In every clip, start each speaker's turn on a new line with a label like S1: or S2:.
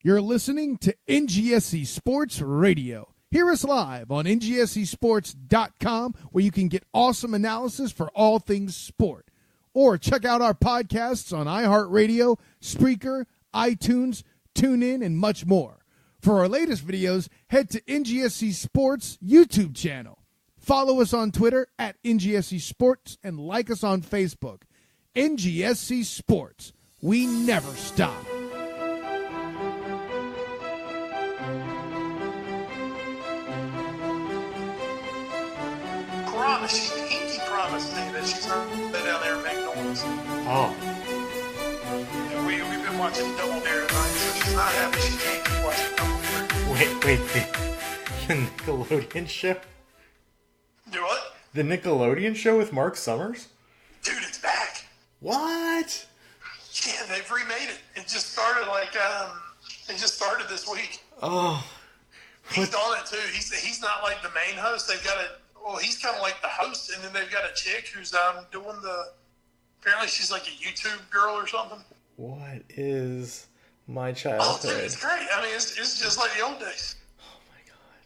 S1: You're listening to NGSC Sports Radio. Hear us live on NGSCSports.com, where you can get awesome analysis for all things sport. Or check out our podcasts on iHeartRadio, Spreaker, iTunes, TuneIn, and much more. For our latest videos, head to NGSC Sports YouTube channel. Follow us on Twitter at NGSC Sports and like us on Facebook. NGSC Sports. We never stop.
S2: He promised me that she's not going to go down there and make noise.
S3: Oh.
S2: And we've been watching Double Dare tonight, so she's not happy she can't keep watching Double Dare.
S3: Wait, the Nickelodeon show?
S2: Do what?
S3: The Nickelodeon show with Mark Summers?
S2: Dude, it's back.
S3: What?
S2: Yeah, they've remade it. It just started this week.
S3: Oh.
S2: He's on it too. He's not like the main host. He's kind of like the host, and then they've got a chick who's doing apparently she's like a YouTube girl or something.
S3: What is my
S2: Oh,
S3: childhood?
S2: dude, it's great. I mean, it's just like the old days.
S3: Oh my god.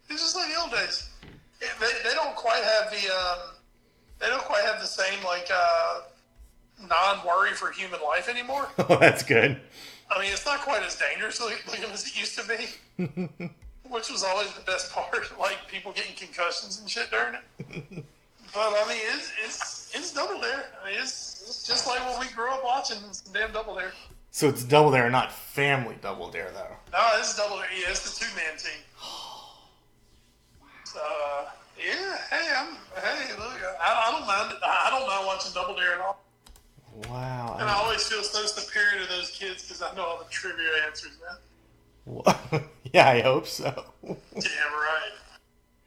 S2: It's just like the old days. They don't quite have the same like non-worry for human life anymore.
S3: Oh, that's good.
S2: I mean, it's not quite as dangerous looking as it used to be. Which was always the best part, like people getting concussions and shit during it. But I mean, it's Double Dare. I mean, it's just like what we grew up watching. It's damn Double Dare.
S3: So it's Double Dare, not Family Double Dare, though.
S2: No, this is Double Dare. Yeah, it's the two-man team. So yeah, look, I don't mind it. I don't mind watching Double Dare at all.
S3: Wow.
S2: And I always feel so superior to those kids because I know all the trivia answers now.
S3: Yeah, I hope so.
S2: Damn right.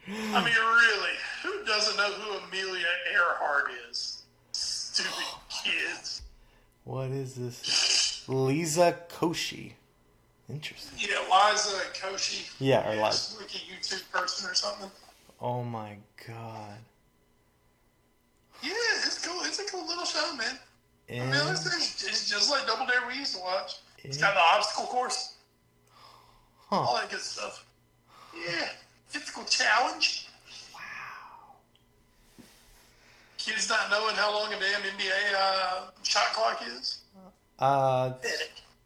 S2: I mean, really, who doesn't know who Amelia Earhart is? Stupid kids.
S3: What is this? Lisa Koshy. Interesting.
S2: Yeah, Liza Koshy.
S3: Yeah, or
S2: Liza. Like a YouTube person or something.
S3: Oh my god.
S2: Yeah, it's cool. It's a cool little show, man. I mean, it's just like Double Dare we used to watch. It's got the obstacle course.
S3: Huh.
S2: All that good stuff. Yeah. Physical challenge.
S3: Wow.
S2: Kids not knowing how long a damn NBA shot clock is.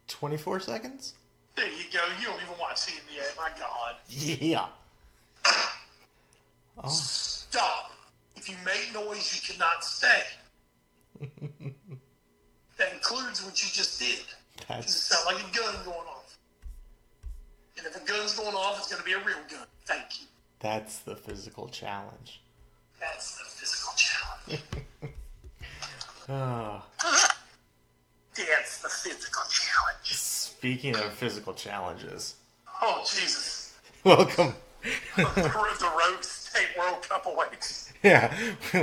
S3: 24 seconds?
S2: There you go. You don't even watch the NBA. My God.
S3: Yeah. Oh.
S2: Stop. If you make noise, you cannot stay. That includes what you just did. It sounds like a gun going off. And if a gun's going off, it's going to be a real gun. Thank you.
S3: That's the physical challenge.
S2: That's the physical challenge.
S3: Oh.
S2: That's the physical challenge.
S3: Speaking of physical challenges.
S2: Oh, Jesus.
S3: Welcome.
S2: The Rogue State World Cup awaits.
S3: Yeah.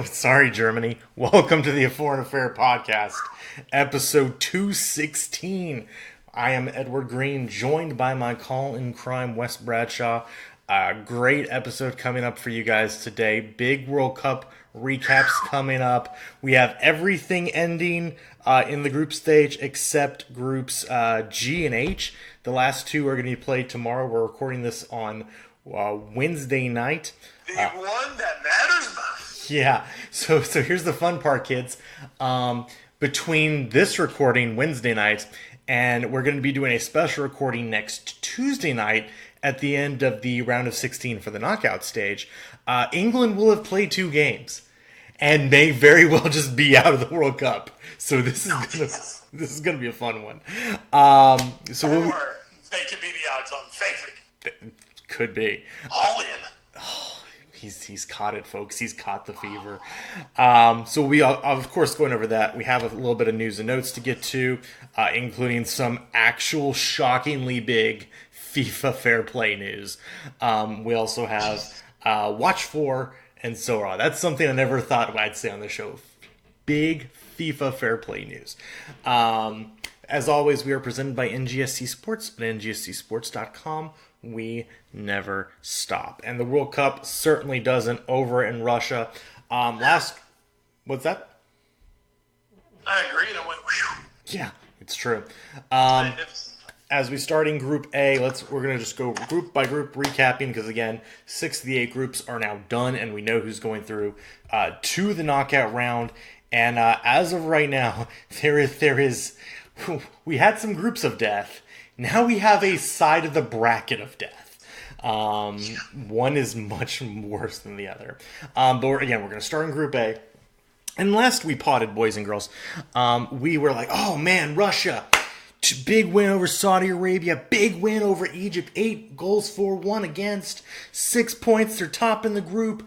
S3: Sorry, Germany. Welcome to the A Foreign Affair podcast, episode 216. I am Edward Green, joined by my call-in crime, Wes Bradshaw. Great episode coming up for you guys today. Big World Cup recaps coming up. We have everything ending in the group stage except groups G and H. The last two are going to be played tomorrow. We're recording this on Wednesday night.
S2: The one that matters most.
S3: Yeah. So here's the fun part, kids. Between this recording Wednesday night and we're going to be doing a special recording next Tuesday night at the end of the round of 16 for the knockout stage, England will have played 2 games and may very well just be out of the World Cup. So this is going to be a fun one.
S2: Or they could be the odds-on favorite.
S3: Could be.
S2: All in.
S3: Oh, he's caught it, folks. He's caught the fever. So we are, of course, going over that. We have a little bit of news and notes to get to, including some actual shockingly big FIFA fair play news. We also have Watch For and so on. That's something I never thought I'd say on the show. Big FIFA fair play news. As always, we are presented by NGSC Sports at NGSCSports.com. We never stop. And the World Cup certainly doesn't over in Russia. What's that?
S2: I agree. And it went, whew.
S3: Yeah, it's true. as we start in Group A, we're going to just go group by group recapping because, again, 6 of the 8 groups are now done, and we know who's going through to the knockout round. And as of right now, we had some groups of death. Now we have a side of the bracket of death. One is much worse than the other. But we're going to start in Group A. And last we potted, boys and girls, we were like, oh man, Russia, big win over Saudi Arabia, big win over Egypt, 8-4 against, 6 points, they're top in the group.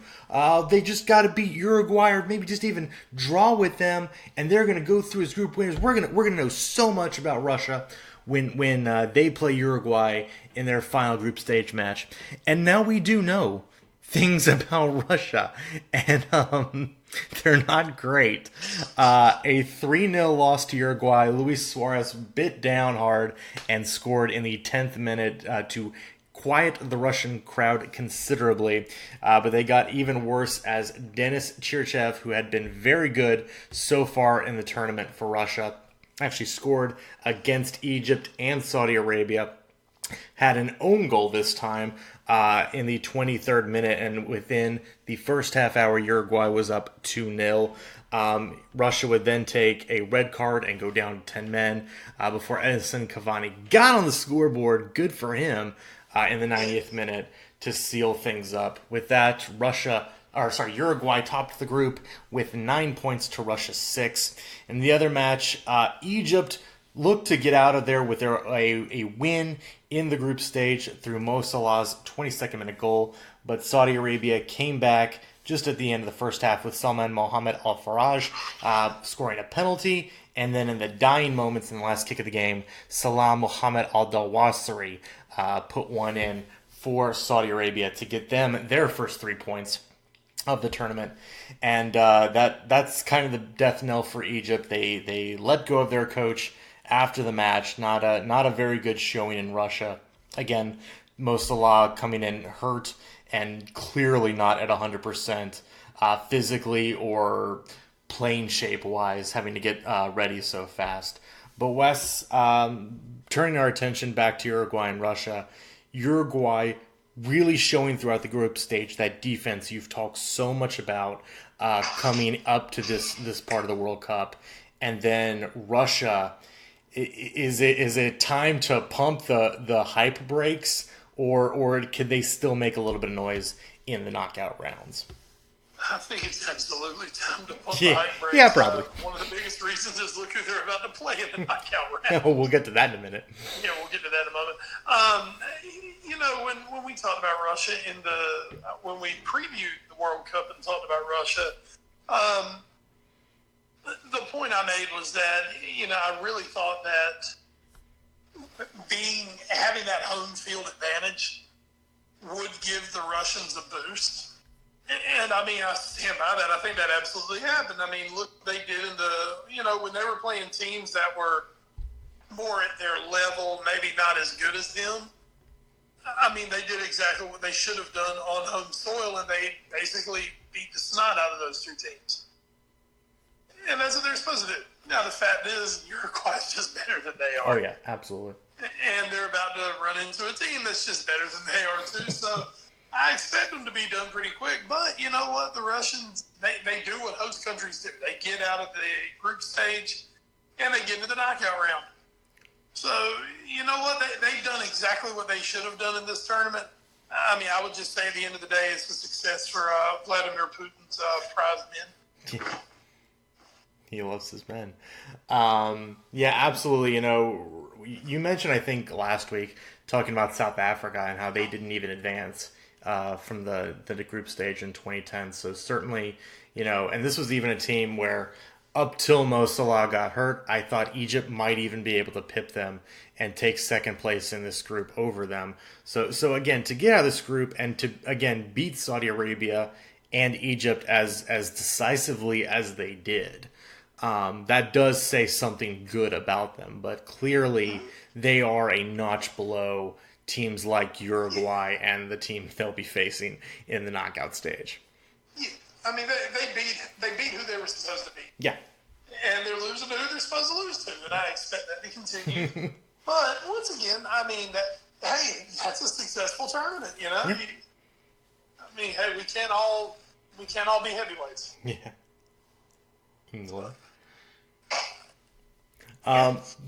S3: They just got to beat Uruguay or maybe just even draw with them, and they're going to go through as group winners. We're gonna know so much about Russia when they play Uruguay in their final group stage match. And now we do know things about Russia, and they're not great. A 3-0 loss to Uruguay. Luis Suarez bit down hard and scored in the 10th minute to quiet the Russian crowd considerably. But they got even worse as Denis Chirchev, who had been very good so far in the tournament for Russia, actually scored against Egypt and Saudi Arabia. Had an own goal this time in the 23rd minute, and within the first half hour, Uruguay was up 2-0. Russia would then take a red card and go down to 10 men before Edinson Cavani got on the scoreboard. Good for him in the 90th minute to seal things up. With that, Uruguay topped the group with 9 points to Russia's 6. In the other match, Egypt looked to get out of there with a win in the group stage through Mo Salah's 22nd minute goal, but Saudi Arabia came back just at the end of the first half with Salman Mohammed Al Faraj scoring a penalty, and then in the dying moments in the last kick of the game, Salam Mohammed Al Dawasiri put one in for Saudi Arabia to get them their first 3 points of the tournament. And that's kind of the death knell for Egypt. They let go of their coach after the match. Not a very good showing in Russia. Again, Mo Salah coming in hurt and clearly not at 100% physically or playing shape wise, having to get ready so fast. But Wes, turning our attention back to Uruguay and Russia, Uruguay really showing throughout the group stage that defense you've talked so much about coming up to this part of the World Cup. And then Russia, is it time to pump the hype brakes, or could they still make a little bit of noise in the knockout rounds?
S2: I think it's absolutely time to pump the hype brakes.
S3: Yeah, probably.
S2: One of the biggest reasons is look who they're about to play in the knockout round.
S3: We'll get to that in a minute.
S2: Yeah, we'll get to that in a moment. When we talked about Russia when we previewed the World Cup and talked about Russia, the point I made was that, I really thought that having that home field advantage would give the Russians a boost. And I mean, I stand by that. I think that absolutely happened. I mean, look, they did when they were playing teams that were more at their level, maybe not as good as them. I mean, they did exactly what they should have done on home soil, and they basically beat the snot out of those two teams. And that's what they're supposed to do. Now, the fact is, Uruguay is just better than they are.
S3: Oh, yeah, absolutely.
S2: And they're about to run into a team that's just better than they are, too. So I expect them to be done pretty quick. But you know what? The Russians, they do what host countries do. They get out of the group stage, and they get into the knockout round. So, you know what? They've done exactly what they should have done in this tournament. I mean, I would just say at the end of the day, it's a success for Vladimir Putin's prize men.
S3: He loves his men. Yeah, absolutely. You mentioned, I think, last week, talking about South Africa and how they didn't even advance from the group stage in 2010. So certainly, and this was even a team where up till Mo Salah got hurt, I thought Egypt might even be able to pip them and take second place in this group over them. So again, to get out of this group and to, again, beat Saudi Arabia and Egypt as decisively as they did, that does say something good about them. But clearly, they are a notch below teams like Uruguay and the team they'll be facing in the knockout stage.
S2: Yeah. I mean, they beat who they were supposed to beat.
S3: Yeah.
S2: And they're losing to who they're supposed to lose to, and I expect that to continue. But once again, I mean, that's a successful tournament, you know?
S3: Yeah.
S2: I mean, hey, we can't all be heavyweights.
S3: Yeah.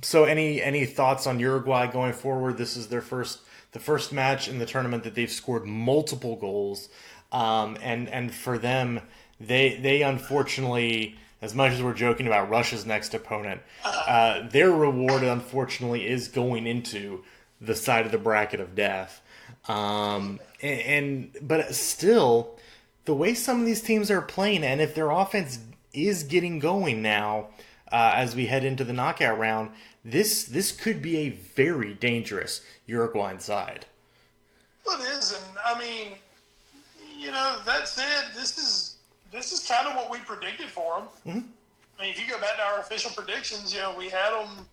S3: So any thoughts on Uruguay going forward? This is the first match in the tournament that they've scored multiple goals. And for them, they unfortunately, as much as we're joking about Russia's next opponent, their reward unfortunately is going into the side of the bracket of death. But still, the way some of these teams are playing, and if their offense is getting going now, as we head into the knockout round, this could be a very dangerous Uruguayan side.
S2: Well, it is, and I mean, you know, that said, this is kind of what we predicted for them.
S3: Mm-hmm.
S2: I mean, if you go back to our official predictions, you know, we had them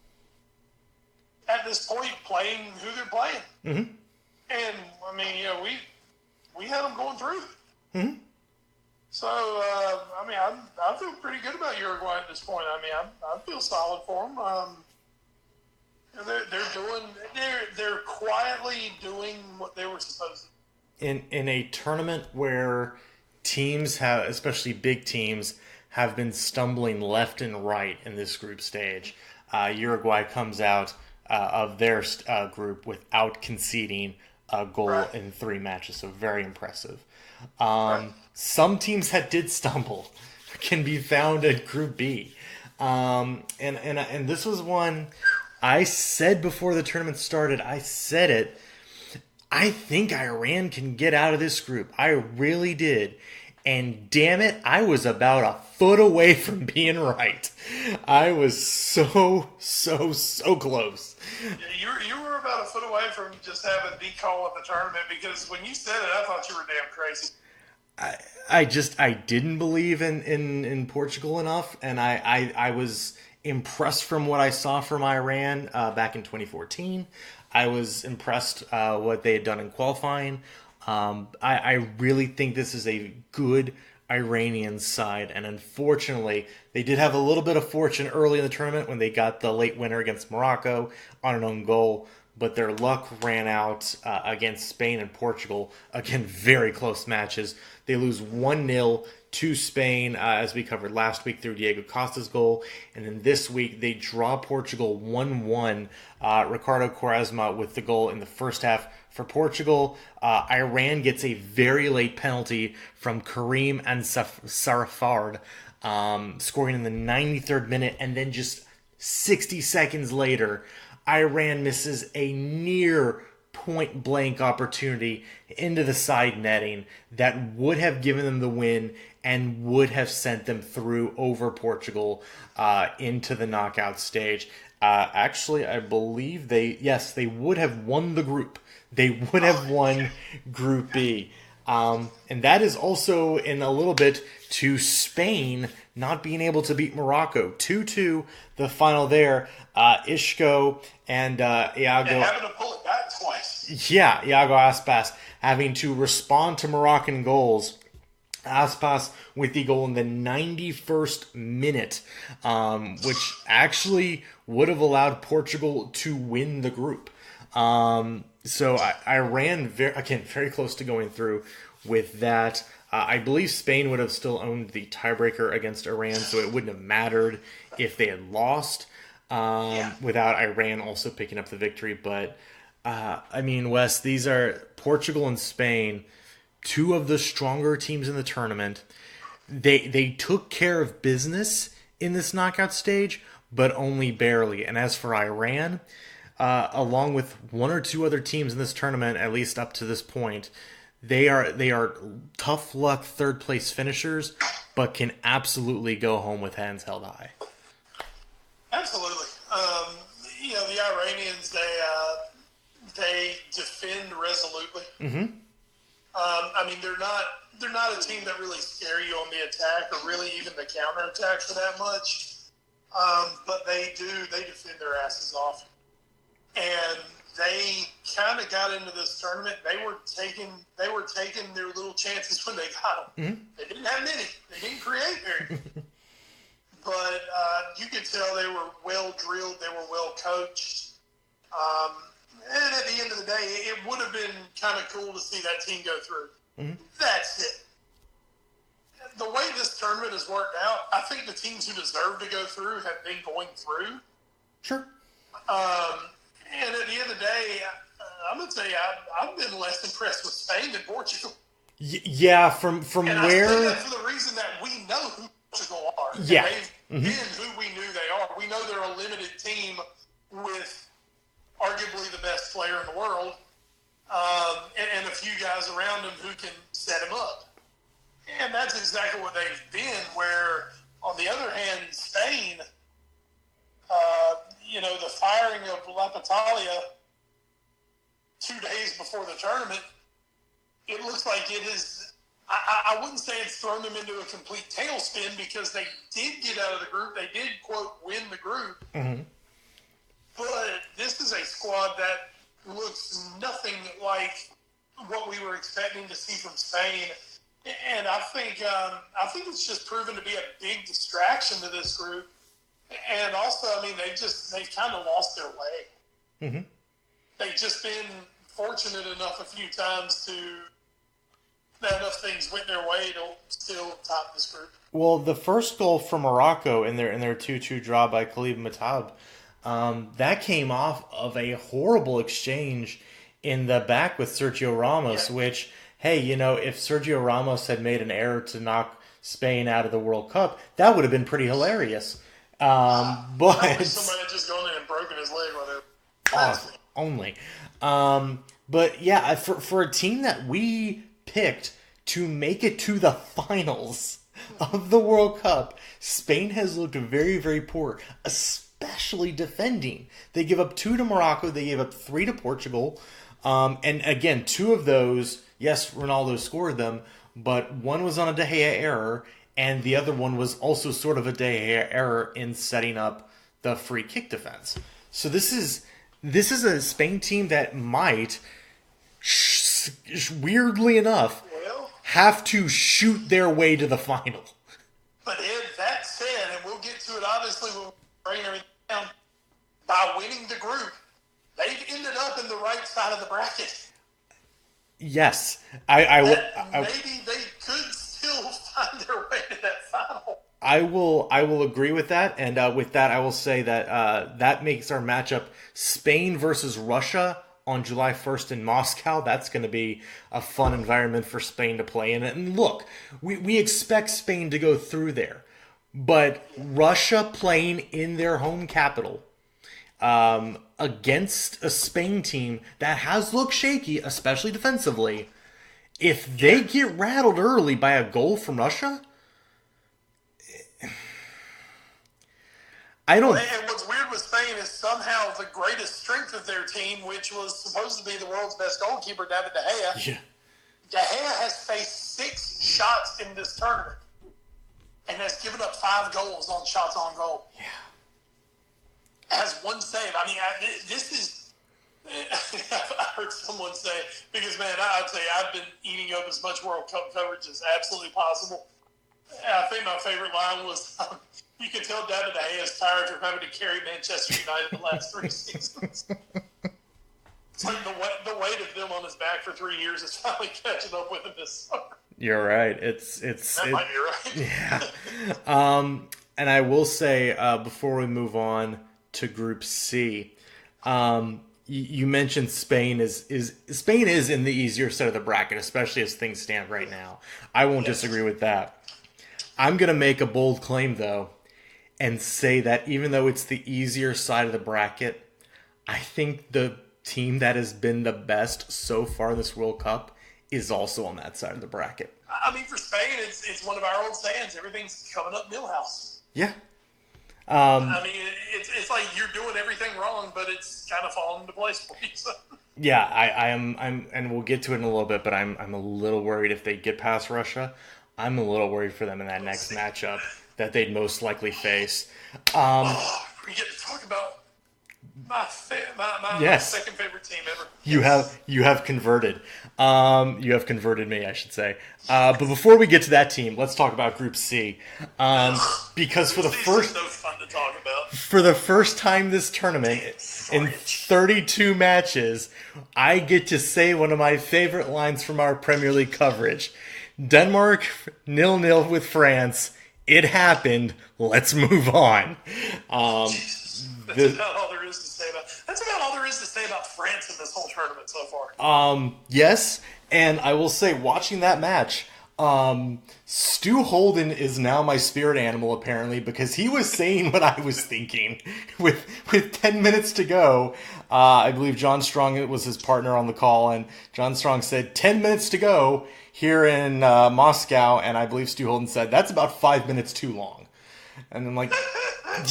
S2: at this point playing who they're playing, and I mean, you know, we had them going through.
S3: Mm-hmm.
S2: So, I mean, I feel pretty good about Uruguay at this point. I mean, I feel solid for them. They're quietly doing what they were supposed to.
S3: In a tournament where teams have, especially big teams, have been stumbling left and right in this group stage, Uruguay comes out of their group without conceding a goal in 3 matches. So very impressive. Some teams that did stumble can be found at Group B. And this was one I said before the tournament started. I said it. I think Iran can get out of this group. I really did. And damn it, I was about a foot away from being right. I was so close.
S2: Yeah, you were about a foot away from just having the call of the tournament, because when you said it, I thought you were damn crazy.
S3: I didn't believe in Portugal enough, and I was impressed from what I saw from Iran back in 2014. I was impressed what they had done in qualifying. I really think this is a good Iranian side, and unfortunately, they did have a little bit of fortune early in the tournament when they got the late winner against Morocco on an own goal, but their luck ran out against Spain and Portugal. Again, very close matches. They lose 1-0 to Spain, as we covered last week through Diego Costa's goal. And then this week, they draw Portugal 1-1. Ricardo Quaresma with the goal in the first half for Portugal. Iran gets a very late penalty from Karim and Sarafard, scoring in the 93rd minute. And then just 60 seconds later, Iran misses a near point-blank opportunity into the side netting that would have given them the win and would have sent them through over Portugal into the knockout stage. Actually, I believe they would have won the group. They would have won Group B. And that is also in a little bit to Spain not being able to beat Morocco. 2-2, the final there. Isco and Iago...
S2: And having to pull it back twice.
S3: Yeah, Iago Aspas having to respond to Moroccan goals. Aspas with the goal in the 91st minute, which actually would have allowed Portugal to win the group. So I ran very close to going through with that. I believe Spain would have still owned the tiebreaker against Iran, so it wouldn't have mattered if they had lost without Iran also picking up the victory. But, I mean, Wes, these are Portugal and Spain, two of the stronger teams in the tournament. They took care of business in this knockout stage, but only barely. And as for Iran, along with one or two other teams in this tournament, at least up to this point, they are tough luck third place finishers, but can absolutely go home with hands held high.
S2: Absolutely. You know, the Iranians, they defend resolutely.
S3: Mm-hmm.
S2: I mean, they're not a team that really scare you on the attack or really even the counterattack for that much. But they defend their asses off. And they kind of got into this tournament. They were taking their little chances when they got them.
S3: Mm-hmm.
S2: They didn't have many. They didn't create very. But you could tell they were well drilled. They were well coached. And at the end of the day, it would have been kind of cool to see that team go through.
S3: Mm-hmm.
S2: That's it. The way this tournament has worked out, I think the teams who deserve to go through have been going through.
S3: Sure.
S2: And at the end of the day, I'm going to tell you, I've been less impressed with Spain than Portugal.
S3: Yeah, from
S2: and
S3: where...
S2: I say that for the reason that we know who Portugal are.
S3: Yeah.
S2: And they've been who we knew they are. We know they're a limited team with arguably the best player in the world, and a few guys around him who can set him up. And that's exactly what they've been, where, on the other hand, Spain, the firing of Lapitalia 2 days before the tournament, it looks like it is, I wouldn't say it's thrown them into a complete tailspin, because they did get out of the group. They did, quote, win the group. Mm-hmm. But this is a squad that looks nothing like what we were expecting to see from Spain. And I think it's just proven to be a big distraction to this group. And also, I mean, they've kind of lost their way. Mm-hmm. They've just been fortunate enough a few times that enough things went their way to still top this group.
S3: Well, the first goal for Morocco in their 2-2 draw by Khalid Matab, that came off of a horrible exchange in the back with Sergio Ramos, which, hey, if Sergio Ramos had made an error to knock Spain out of the World Cup, that would have been pretty hilarious. But
S2: somebody had just gone in and broken his leg with it.
S3: Only. But yeah, for a team that we picked to make it to the finals of the World Cup, Spain has looked very, very poor, especially defending. They give up 2 to Morocco, they gave up 3 to Portugal. And again, 2 of those, yes, Ronaldo scored them, but one was on a De Gea error, and the other one was also sort of a De Gea error in setting up the free kick defense. So this is a Spain team that might, weirdly enough, have to shoot their way to the final.
S2: But Ed, that said, and we'll get to it obviously when we bring everything down, by winning the group, they've ended up in the right side of the bracket.
S3: Yes.
S2: Maybe they could still find their way to that final.
S3: I will agree with that, and with that I will say that that makes our matchup Spain versus Russia on July 1st in Moscow. That's going to be a fun environment for Spain to play in. And look, we expect Spain to go through there, but Russia playing in their home capital against a Spain team that has looked shaky, especially defensively, if they get rattled early by a goal from Russia, I don't...
S2: And what's weird with Spain is somehow the greatest strength of their team, which was supposed to be the world's best goalkeeper, David De Gea.
S3: Yeah.
S2: De Gea has faced 6 shots in this tournament and has given up 5 goals on shots on goal.
S3: Yeah.
S2: Has 1 save. I mean, this is... I heard someone say, because, man, I'll tell you, I've been eating up as much World Cup coverage as absolutely possible. I think my favorite line was, you can tell David De Gea is tired from having to carry Manchester United the last 3 seasons. It's like the weight of them on his back for 3 years is finally catching up with him this summer.
S3: You're right.
S2: That might be right.
S3: Yeah. And I will say, before we move on to Group C, you mentioned Spain is in the easier side of the bracket, especially as things stand right now. I won't disagree with that. I'm going to make a bold claim, though, and say that even though it's the easier side of the bracket, I think the team that has been the best so far this World Cup is also on that side of the bracket.
S2: I mean, for Spain, it's one of our old sayings. Everything's coming up Millhouse.
S3: Yeah.
S2: I mean, it's like you're doing everything wrong, but it's kind of falling into place for you. So.
S3: Yeah, I'm, and we'll get to it in a little bit, but I'm a little worried if they get past Russia. I'm a little worried for them in that next matchup that they'd most likely face.
S2: We get to talk about My
S3: Yes.
S2: second favorite team ever.
S3: You have converted. You have converted me, I should say. But before we get to that team, let's talk about Group C. Because for the first
S2: no fun to talk about.
S3: For the first time this tournament, in 32 matches, I get to say one of my favorite lines from our Premier League coverage. Denmark 0-0 with France. It happened. Let's move on.
S2: That's about all there is to say about. That's about all there is to say about France in this whole tournament so far.
S3: Yes, and I will say, watching that match, Stu Holden is now my spirit animal, apparently, because he was saying what I was thinking. With 10 minutes to go, I believe John Strong was his partner on the call, and John Strong said, 10 minutes to go here in Moscow, and I believe Stu Holden said, that's about 5 minutes too long. And I'm like,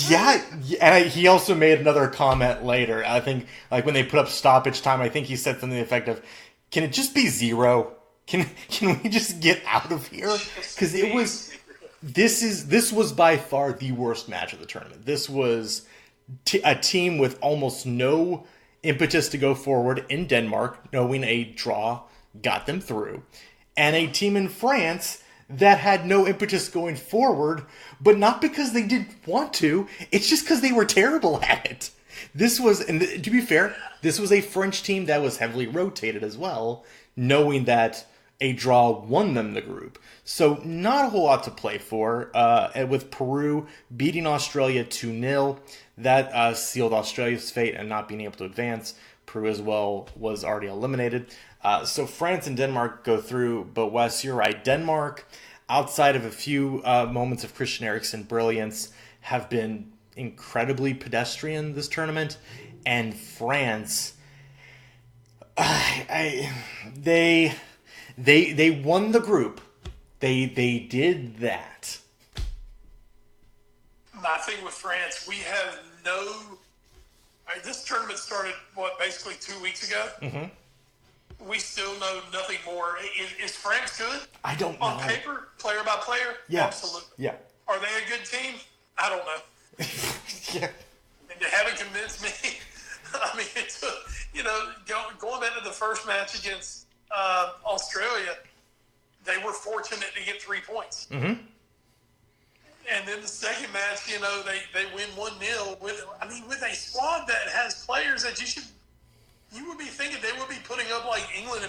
S3: yeah, and he also made another comment later. I think, like, when they put up stoppage time, I think he said something to the effect of, can it just be 0? Can we just get out of here? Because this was by far the worst match of the tournament. This was a team with almost no impetus to go forward in Denmark, knowing a draw got them through, and a team in France that had no impetus going forward, but not because they didn't want to. It's just because they were terrible at it. This was, and to be fair, this was a French team that was heavily rotated as well, knowing that a draw won them the group. So not a whole lot to play for. With Peru beating Australia 2-0, that sealed Australia's fate and not being able to advance. Peru as well was already eliminated. So France and Denmark go through, but Wes, you're right. Denmark, outside of a few moments of Christian Eriksen brilliance, have been incredibly pedestrian this tournament. And France, they won the group. They did that.
S2: My thing with France, we have no. This tournament started basically 2 weeks ago. Mm-hmm. We still know nothing more. Is France good?
S3: I don't know.
S2: On paper, player by player,
S3: yeah,
S2: absolutely.
S3: Yeah.
S2: Are they a good team? I don't know.
S3: Yeah.
S2: And they haven't convinced me. I mean, it took, going back to the first match against Australia, they were fortunate to get 3 points. Mm-hmm. And then the second match, they win 1-0 with a squad that has players that you would be thinking they would be putting up like England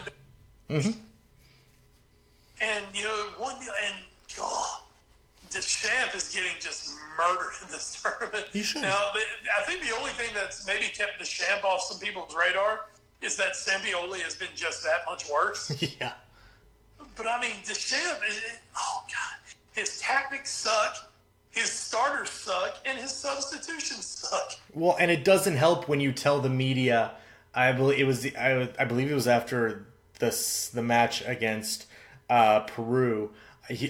S2: and
S3: mm-hmm.
S2: And Deschamps is getting just murdered in this tournament.
S3: He should.
S2: Now, I think the only thing that's maybe kept Deschamps off some people's radar is that Sampioli has been just that much worse.
S3: Yeah.
S2: But Deschamps, oh God, his tactics suck, his starters suck, and his substitutions suck.
S3: Well, and it doesn't help when you tell the media. I believe it was after the match against Peru.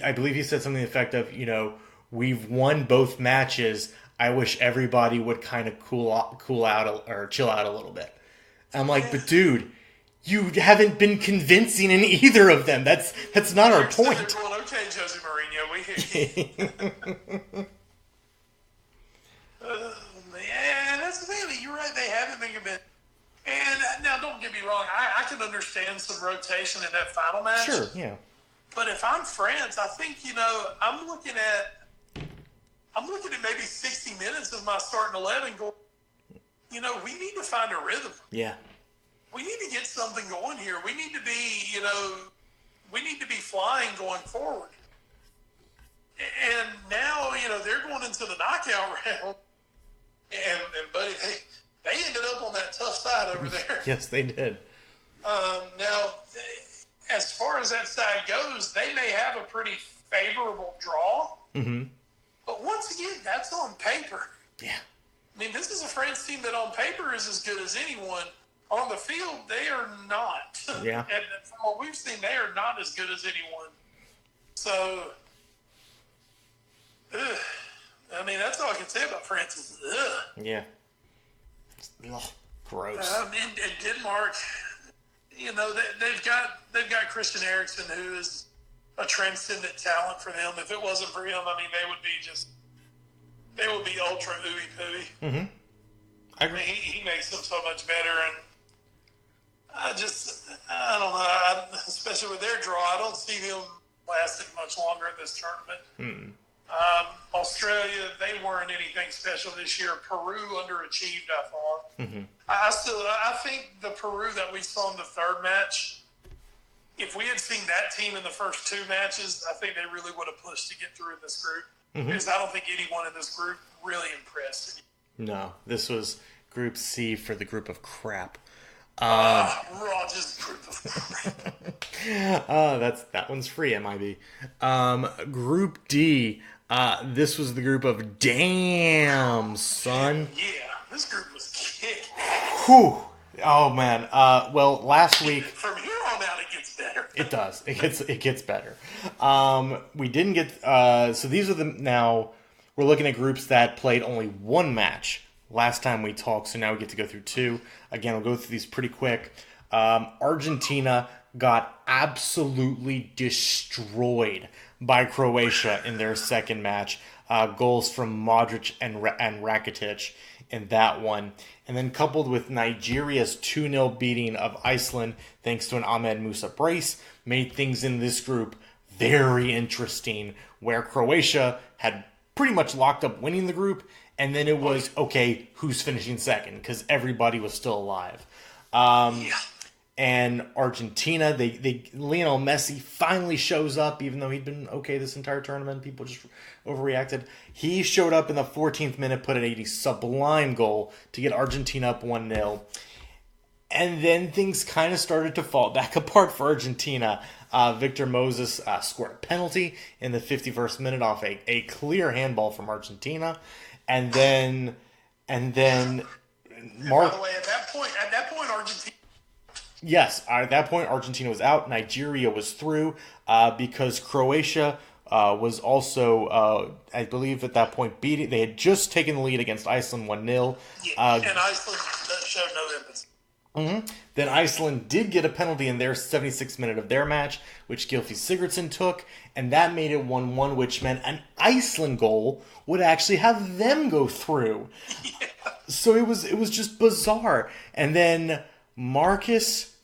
S3: I believe he said something to the effect of, we've won both matches. I wish everybody would kind of cool out or chill out a little bit. I'm like, but dude, you haven't been convincing in either of them. That's not our point.
S2: Well, okay, Jose Mourinho, we hear you. Man, that's the thing. You're right. They haven't been convinced. And now, don't get me wrong. I can understand some rotation in that final match.
S3: Sure, yeah.
S2: But if I'm France, I think I'm looking at maybe 60 minutes of my starting 11. Going, we need to find a rhythm.
S3: Yeah.
S2: We need to get something going here. We need to be flying going forward. And now, they're going into the knockout round. And buddy, they ended up on that tough side over there.
S3: Yes, they did.
S2: Now, as far as that side goes, they may have a pretty favorable draw. Mm-hmm. But once again, that's on paper.
S3: Yeah.
S2: This is a France team that on paper is as good as anyone. On the field, they are not.
S3: Yeah.
S2: And from what we've seen, they are not as good as anyone. So, that's all I can say about France is, ugh.
S3: Yeah. Ugh, gross.
S2: And Denmark, they've got Christian Eriksen, who is a transcendent talent for them. If it wasn't for him, they would be ultra ooey pooey. Mm-hmm. I mean, he makes them so much better, and I don't know, especially with their draw, I don't see them lasting much longer in this tournament. Australia, they weren't anything special this year. Peru underachieved, I thought. I think the Peru that we saw in the third match, if we had seen that team in the first two matches, I think they really would have pushed to get through in this group. Because I don't think anyone in this group really impressed.
S3: No, this was Group C for the group of crap.
S2: Rogers group of crap.
S3: That one's free, MIB. Group D. This was the group of damn, son.
S2: Yeah, this group was kicked.
S3: Whew. Oh man. Well, last week.
S2: From here on out, it gets better.
S3: It does. It gets better. We didn't get. So these are now. We're looking at groups that played only one match last time we talked. So now we get to go through two. Again, we'll go through these pretty quick. Argentina got absolutely destroyed by Croatia in their second match. Goals from Modric and Rakitic in that one. And then coupled with Nigeria's 2-0 beating of Iceland, thanks to an Ahmed Musa brace, made things in this group very interesting, where Croatia had pretty much locked up winning the group, and then it was, okay, who's finishing second? Because everybody was still alive. And Argentina, Lionel Messi finally shows up, even though he'd been okay this entire tournament. People just overreacted. He showed up in the 14th minute, put in a sublime goal to get Argentina up 1-0. And then things kind of started to fall back apart for Argentina. Victor Moses scored a penalty in the 51st minute off a clear handball from Argentina. And then
S2: By the way, at that point, Argentina.
S3: Yes, at that point, Argentina was out. Nigeria was through because Croatia was also, I believe, at that point, beating. They had just taken the lead against Iceland 1-0.
S2: And Iceland showed no empathy.
S3: Then Iceland did get a penalty in their 76th minute of their match, which Gylfi Sigurdsson took, and that made it 1-1, which meant an Iceland goal would actually have them go through. Yeah. So it was just bizarre. And then Marcus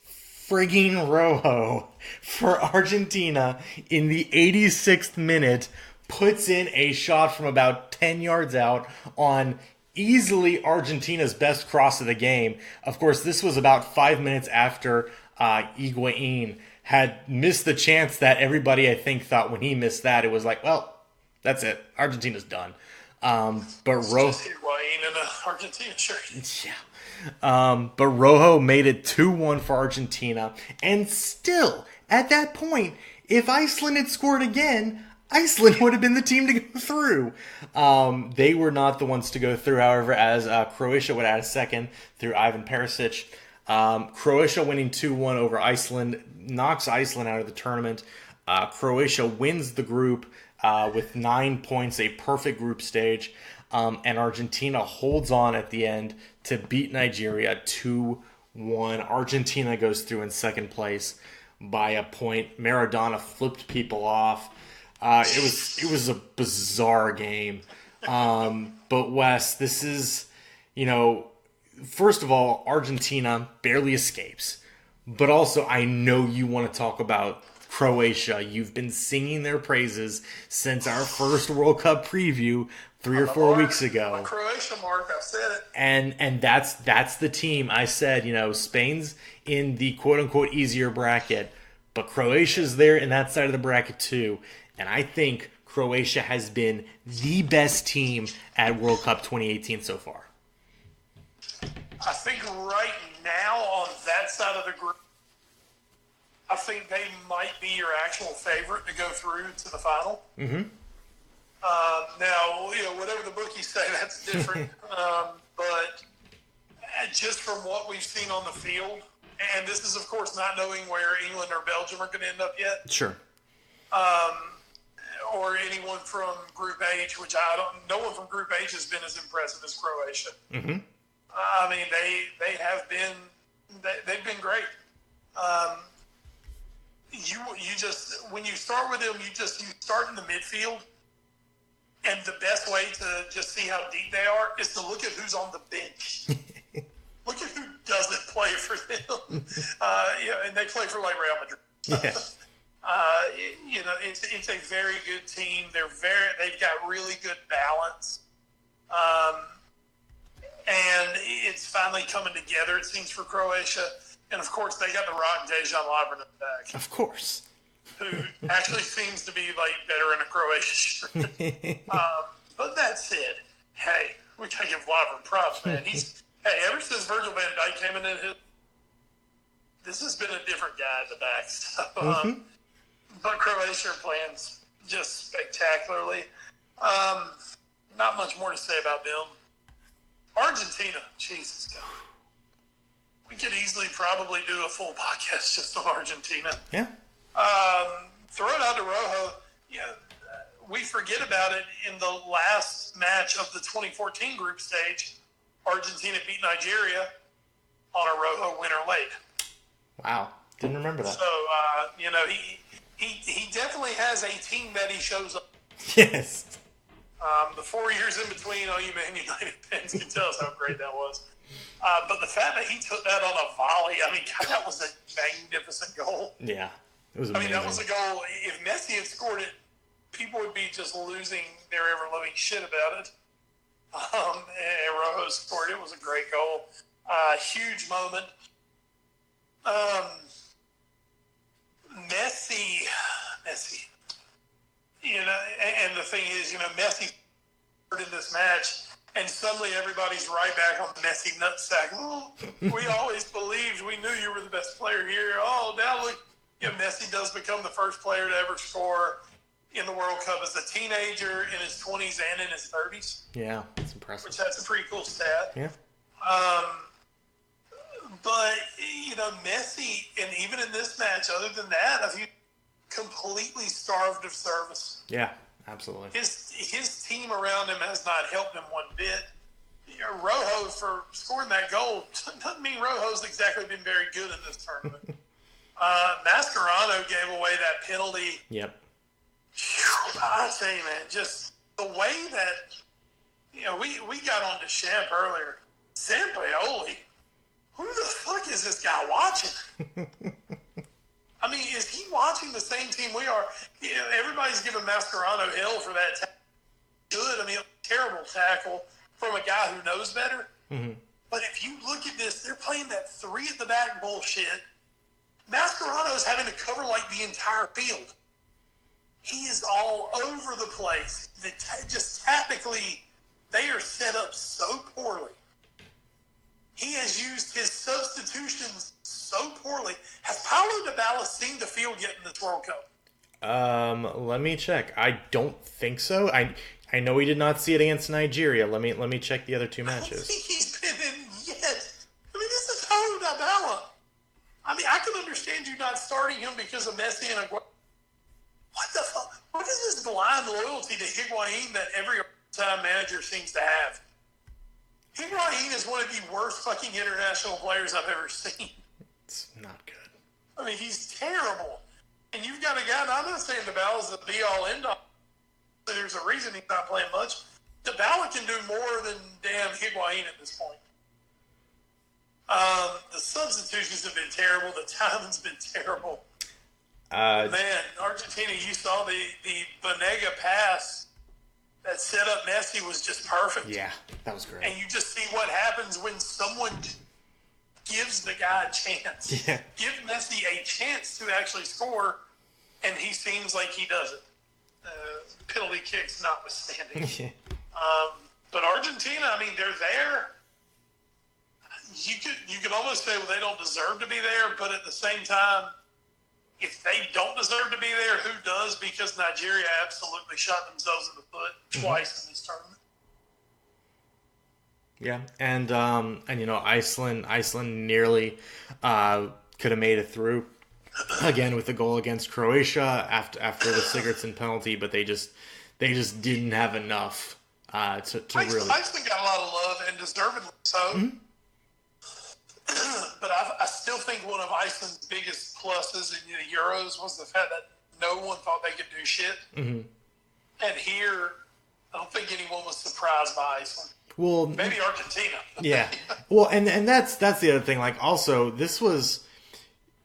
S3: frigging Rojo for Argentina in the 86th minute puts in a shot from about 10 yards out on easily Argentina's best cross of the game. Of course, this was about 5 minutes after Higuain had missed the chance that everybody, I think, thought when he missed that, it was like, well, that's it. Argentina's done. But
S2: Rojo... Higuain in an Argentina shirt.
S3: Yeah. But Rojo made it 2-1 for Argentina. And still, at that point, if Iceland had scored again, Iceland would have been the team to go through. They were not the ones to go through, however, as Croatia would add a second through Ivan Perisic. Croatia winning 2-1 over Iceland knocks Iceland out of the tournament. Croatia wins the group with 9 points, a perfect group stage. And Argentina holds on at the end to beat Nigeria 2-1. Argentina goes through in second place by a point. Maradona flipped people off. It was a bizarre game. But Wes, this is, first of all, Argentina barely escapes. But also, I know you want to talk about Croatia. You've been singing their praises since our first World Cup preview 3 or 4 weeks ago.
S2: Croatia, Mark, I've said it.
S3: And that's the team. I said, Spain's in the quote-unquote easier bracket, but Croatia's there in that side of the bracket too. And I think Croatia has been the best team at World Cup 2018 so far.
S2: I think right now on that side of the group, I think they might be your actual favorite to go through to the final.
S3: Mm-hmm.
S2: Now, whatever the bookies say, that's different. But just from what we've seen on the field, and this is, of course, not knowing where England or Belgium are going to end up yet.
S3: Sure.
S2: Or anyone from Group H, which no one from Group H has been as impressive as Croatia.
S3: Mm-hmm.
S2: I mean, they have been, they've been great. You just, when you start with them, you start in the midfield, And the best way to just see how deep they are is to look at who's on the bench. Look at who doesn't play for them. And they play for like Real Madrid.
S3: Yeah.
S2: It's a very good team. They've got really good balance. And it's finally coming together, it seems, for Croatia. And of course, they got the Rock Dejan Lovren back.
S3: Of course.
S2: Who actually seems to be like better in a Croatia shirt. But that said, hey, we gotta give Lovren props, man. Ever since Virgil van Dijk came in, this has been a different guy at the back. So, but Croatia are playing just spectacularly. Not much more to say about them. Argentina, Jesus God. We could easily probably do a full podcast just on Argentina.
S3: Yeah.
S2: Throw it out to Rojo. Yeah, we forget about it in the last match of the 2014 group stage. Argentina beat Nigeria on a Rojo winner late.
S3: Wow, didn't remember that.
S2: So he definitely has a team that he shows up.
S3: Yes.
S2: The 4 years in between, all you Man United fans can tell us how great that was. But the fact that he took that on a volley, I mean, God, that was a magnificent goal.
S3: Yeah, it was amazing.
S2: I mean, that was a goal. If Messi had scored it, people would be just losing their ever-loving shit about it. And Rojo scored. It was a great goal. Huge moment. Messi. And the thing is, Messi in this match, and suddenly everybody's right back on the Messi nutsack. Oh, we always believed, we knew you were the best player here. Oh, now look, Messi does become the first player to ever score in the World Cup as a teenager, in his 20s and in his 30s.
S3: Yeah, that's impressive.
S2: Which that's a pretty cool stat.
S3: Yeah.
S2: But, Messi, and even in this match, other than that, completely starved of service.
S3: Yeah, absolutely.
S2: His team around him has not helped him one bit. Rojo, for scoring that goal, doesn't mean Rojo's exactly been very good in this tournament. Mascherano gave away that penalty.
S3: Yep.
S2: I tell you, man, just the way that, we got on Deschamps earlier. Sampaoli, who the fuck is this guy watching? I mean, is he watching the same team we are? Everybody's giving Mascherano hell for that tackle. Good, a terrible tackle from a guy who knows better.
S3: Mm-hmm.
S2: But if you look at this, they're playing that three at the back bullshit. Mascherano's having to cover like the entire field. He is all over the place. Just tactically, they are set up so poorly. He has used his substitutions so poorly. Has Paulo Dybala seen the field yet in this World Cup?
S3: Let me check. I don't think so. I know he did not see it against Nigeria. Let me check the other two matches.
S2: I don't think he's been in yet. This is Paulo Dybala. I can understand you not starting him because of Messi and Aguero. What the fuck? What is this blind loyalty to Higuain that every time manager seems to have? Higuain is one of the worst fucking international players I've ever seen.
S3: It's not good.
S2: He's terrible. And you've got a guy, and I'm not saying Dybala's the be-all, end-all. There's a reason he's not playing much. Dybala can do more than damn Higuain at this point. The substitutions have been terrible. The timing's been terrible. Man, Argentina, you saw the Banega pass that set up Messi was just perfect.
S3: Yeah, that was great.
S2: And you just see what happens when someone gives the guy a chance.
S3: Yeah.
S2: Give Messi a chance to actually score, and he seems like he doesn't. Penalty kicks notwithstanding.
S3: Yeah.
S2: But Argentina, they're there. You could almost say, well, they don't deserve to be there, but at the same time, if they don't deserve to be there, who does? Because Nigeria absolutely shot themselves in the foot twice in this tournament.
S3: Yeah, and Iceland nearly could have made it through again with the goal against Croatia after the Sigurdsson penalty, but they just didn't have enough to really.
S2: Iceland got a lot of love and deservedly so.
S3: Mm-hmm.
S2: But I still think one of Iceland's biggest pluses in the Euros was the fact that no one thought they could do shit.
S3: Mm-hmm.
S2: And here, I don't think anyone was surprised by Iceland.
S3: Well,
S2: maybe Argentina.
S3: Yeah. Well, and that's the other thing. Like, also, this was,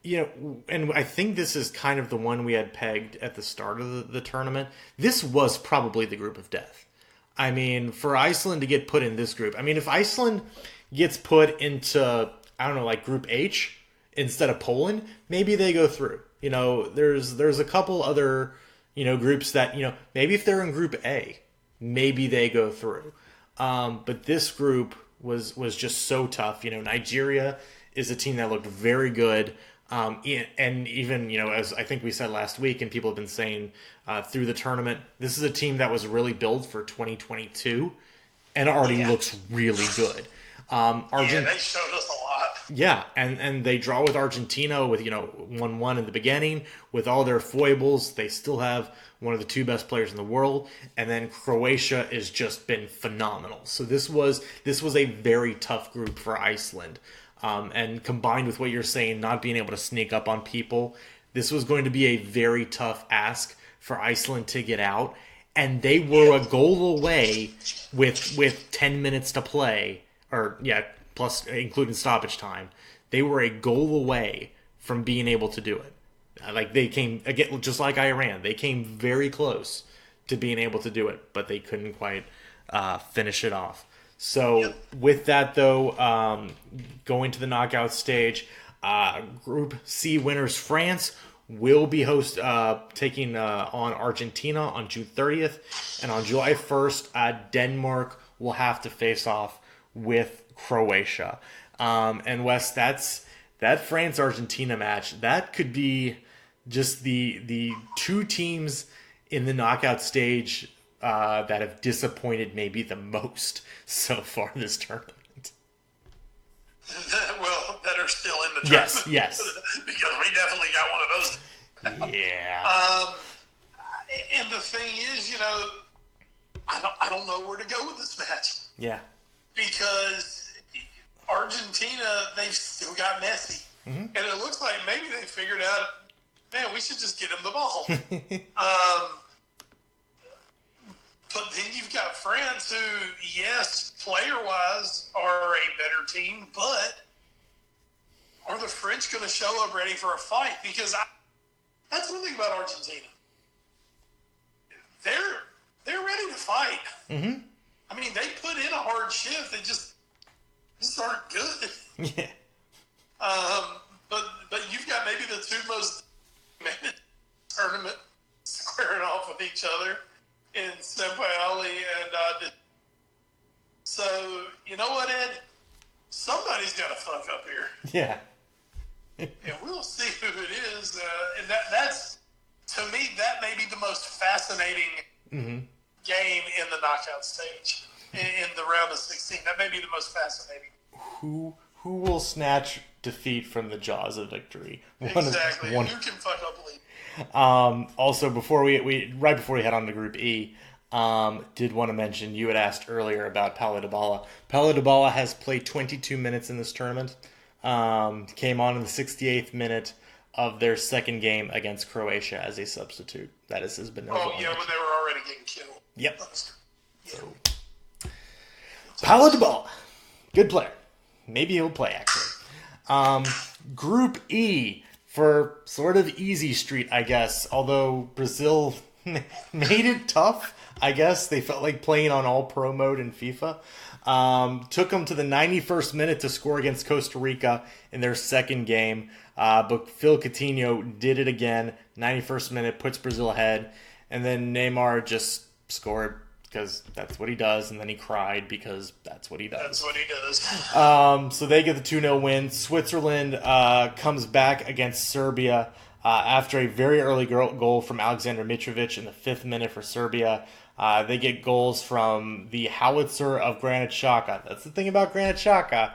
S3: and I think this is kind of the one we had pegged at the start of the tournament. This was probably the group of death. I mean, for Iceland to get put in this group, I mean, if Iceland gets put into, I don't know, like Group H instead of Poland, maybe they go through. There's a couple other, groups that, maybe if they're in Group A, maybe they go through. But this group was just so tough. Nigeria is a team that looked very good. And even, as I think we said last week, and people have been saying through the tournament, this is a team that was really built for 2022 and already looks really good.
S2: They showed us a lot.
S3: Yeah, and they draw with Argentina with, 1-1 in the beginning. With all their foibles, they still have one of the two best players in the world. And then Croatia has just been phenomenal. So this was a very tough group for Iceland. And combined with what you're saying, not being able to sneak up on people, this was going to be a very tough ask for Iceland to get out. And they were a goal away with 10 minutes to play, plus including stoppage time. They were a goal away from being able to do it. Like, they came, again, just like Iran, they came very close to being able to do it, but they couldn't quite finish it off. So with that, though, going to the knockout stage, Group C winners France will be taking on Argentina on June 30th. And on July 1st, Denmark will have to face off with Croatia. And Wes, that France-Argentina match, that could be just the two teams in the knockout stage that have disappointed maybe the most so far this tournament.
S2: Well, that are still in the tournament.
S3: Yes.
S2: Because we definitely got one of those.
S3: Yeah.
S2: And the thing is, I don't know where to go with this match.
S3: Yeah.
S2: Because Argentina, they've still got Messi. Mm-hmm. And it looks like maybe they figured out, man, we should just get him the ball. But then you've got France, who, yes, player-wise, are a better team, but are the French going to show up ready for a fight? Because that's one thing about Argentina. They're ready to fight. Mm-hmm. I mean, they put in a hard shift. They just aren't good.
S3: Yeah.
S2: But you've got maybe the two most tournament squaring off with each other in Sampaoli and so, you know what, Ed? Somebody's got to fuck up here.
S3: Yeah.
S2: And we'll see who it is. And that's, to me, that may be the most fascinating game in the knockout stage, in the round of 16. That may be the most fascinating.
S3: Who will snatch defeat from the jaws of victory?
S2: Exactly. Who can fuck up lead?
S3: Also, right before we head on to Group E, did want to mention, you had asked earlier about Paulo Dybala. Paulo Dybala has played 22 minutes in this tournament. Came on in the 68th minute of their second game against Croatia as a substitute. That is his Benova.
S2: Oh, yeah, when they were already getting killed.
S3: Yep.
S2: Yeah.
S3: So, Paulo Dybala, good player. Maybe he'll play, actually. Group E, for sort of easy street, I guess. Although Brazil made it tough, I guess. They felt like playing on all pro mode in FIFA. Took them to the 91st minute to score against Costa Rica in their second game. But Phil Coutinho did it again. 91st minute, puts Brazil ahead. And then Neymar just scored because that's what he does. And then he cried because that's what he does.
S2: That's what he does.
S3: So they get the 2-0 win. Switzerland comes back against Serbia after a very early goal from Alexander Mitrovic in the 5th minute for Serbia. They get goals from the howitzer of Granit Xhaka. That's the thing about Granit Xhaka.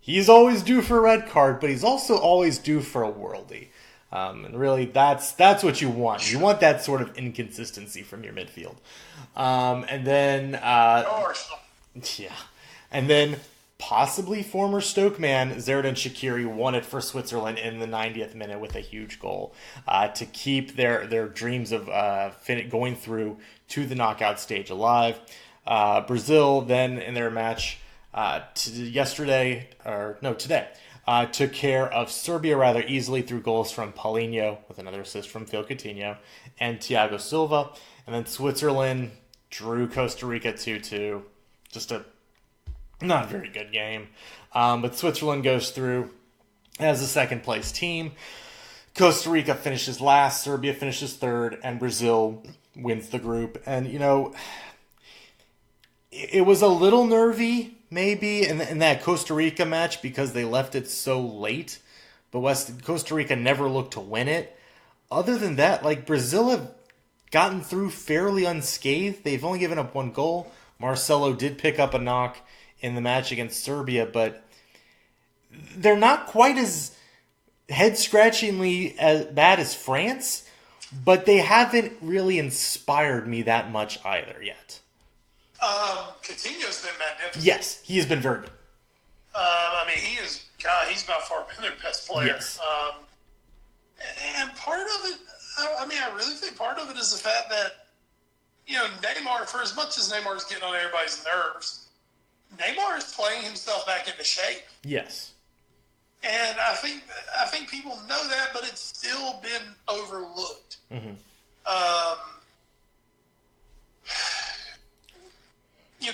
S3: He's always due for a red card, but he's also always due for a worldie. And really, that's what you want. You want that sort of inconsistency from your midfield. And then... yeah. And then possibly former Stoke man, Xherdan Shaqiri won it for Switzerland in the 90th minute with a huge goal to keep their dreams of going through to the knockout stage alive. Brazil then in their match today, took care of Serbia rather easily through goals from Paulinho with another assist from Phil Coutinho and Thiago Silva. And then Switzerland drew Costa Rica 2-2. Just a not very good game. But Switzerland goes through as a second place team. Costa Rica finishes last, Serbia finishes third, and Brazil wins the group. And, it was a little nervy, maybe, in that Costa Rica match because they left it so late. But Costa Rica never looked to win it. Other than that, Brazil have gotten through fairly unscathed. They've only given up one goal. Marcelo did pick up a knock in the match against Serbia, but they're not quite as head-scratchingly as bad as France, but they haven't really inspired me that much either yet.
S2: Coutinho's been magnificent.
S3: Yes, he has been very good.
S2: He's by far been their best player.
S3: Yes.
S2: And part of it, I really think part of it is the fact that, Neymar, for as much as Neymar's getting on everybody's nerves, Neymar is playing himself back into shape.
S3: Yes.
S2: And I think people know that, but it's still been overlooked.
S3: Mm-hmm.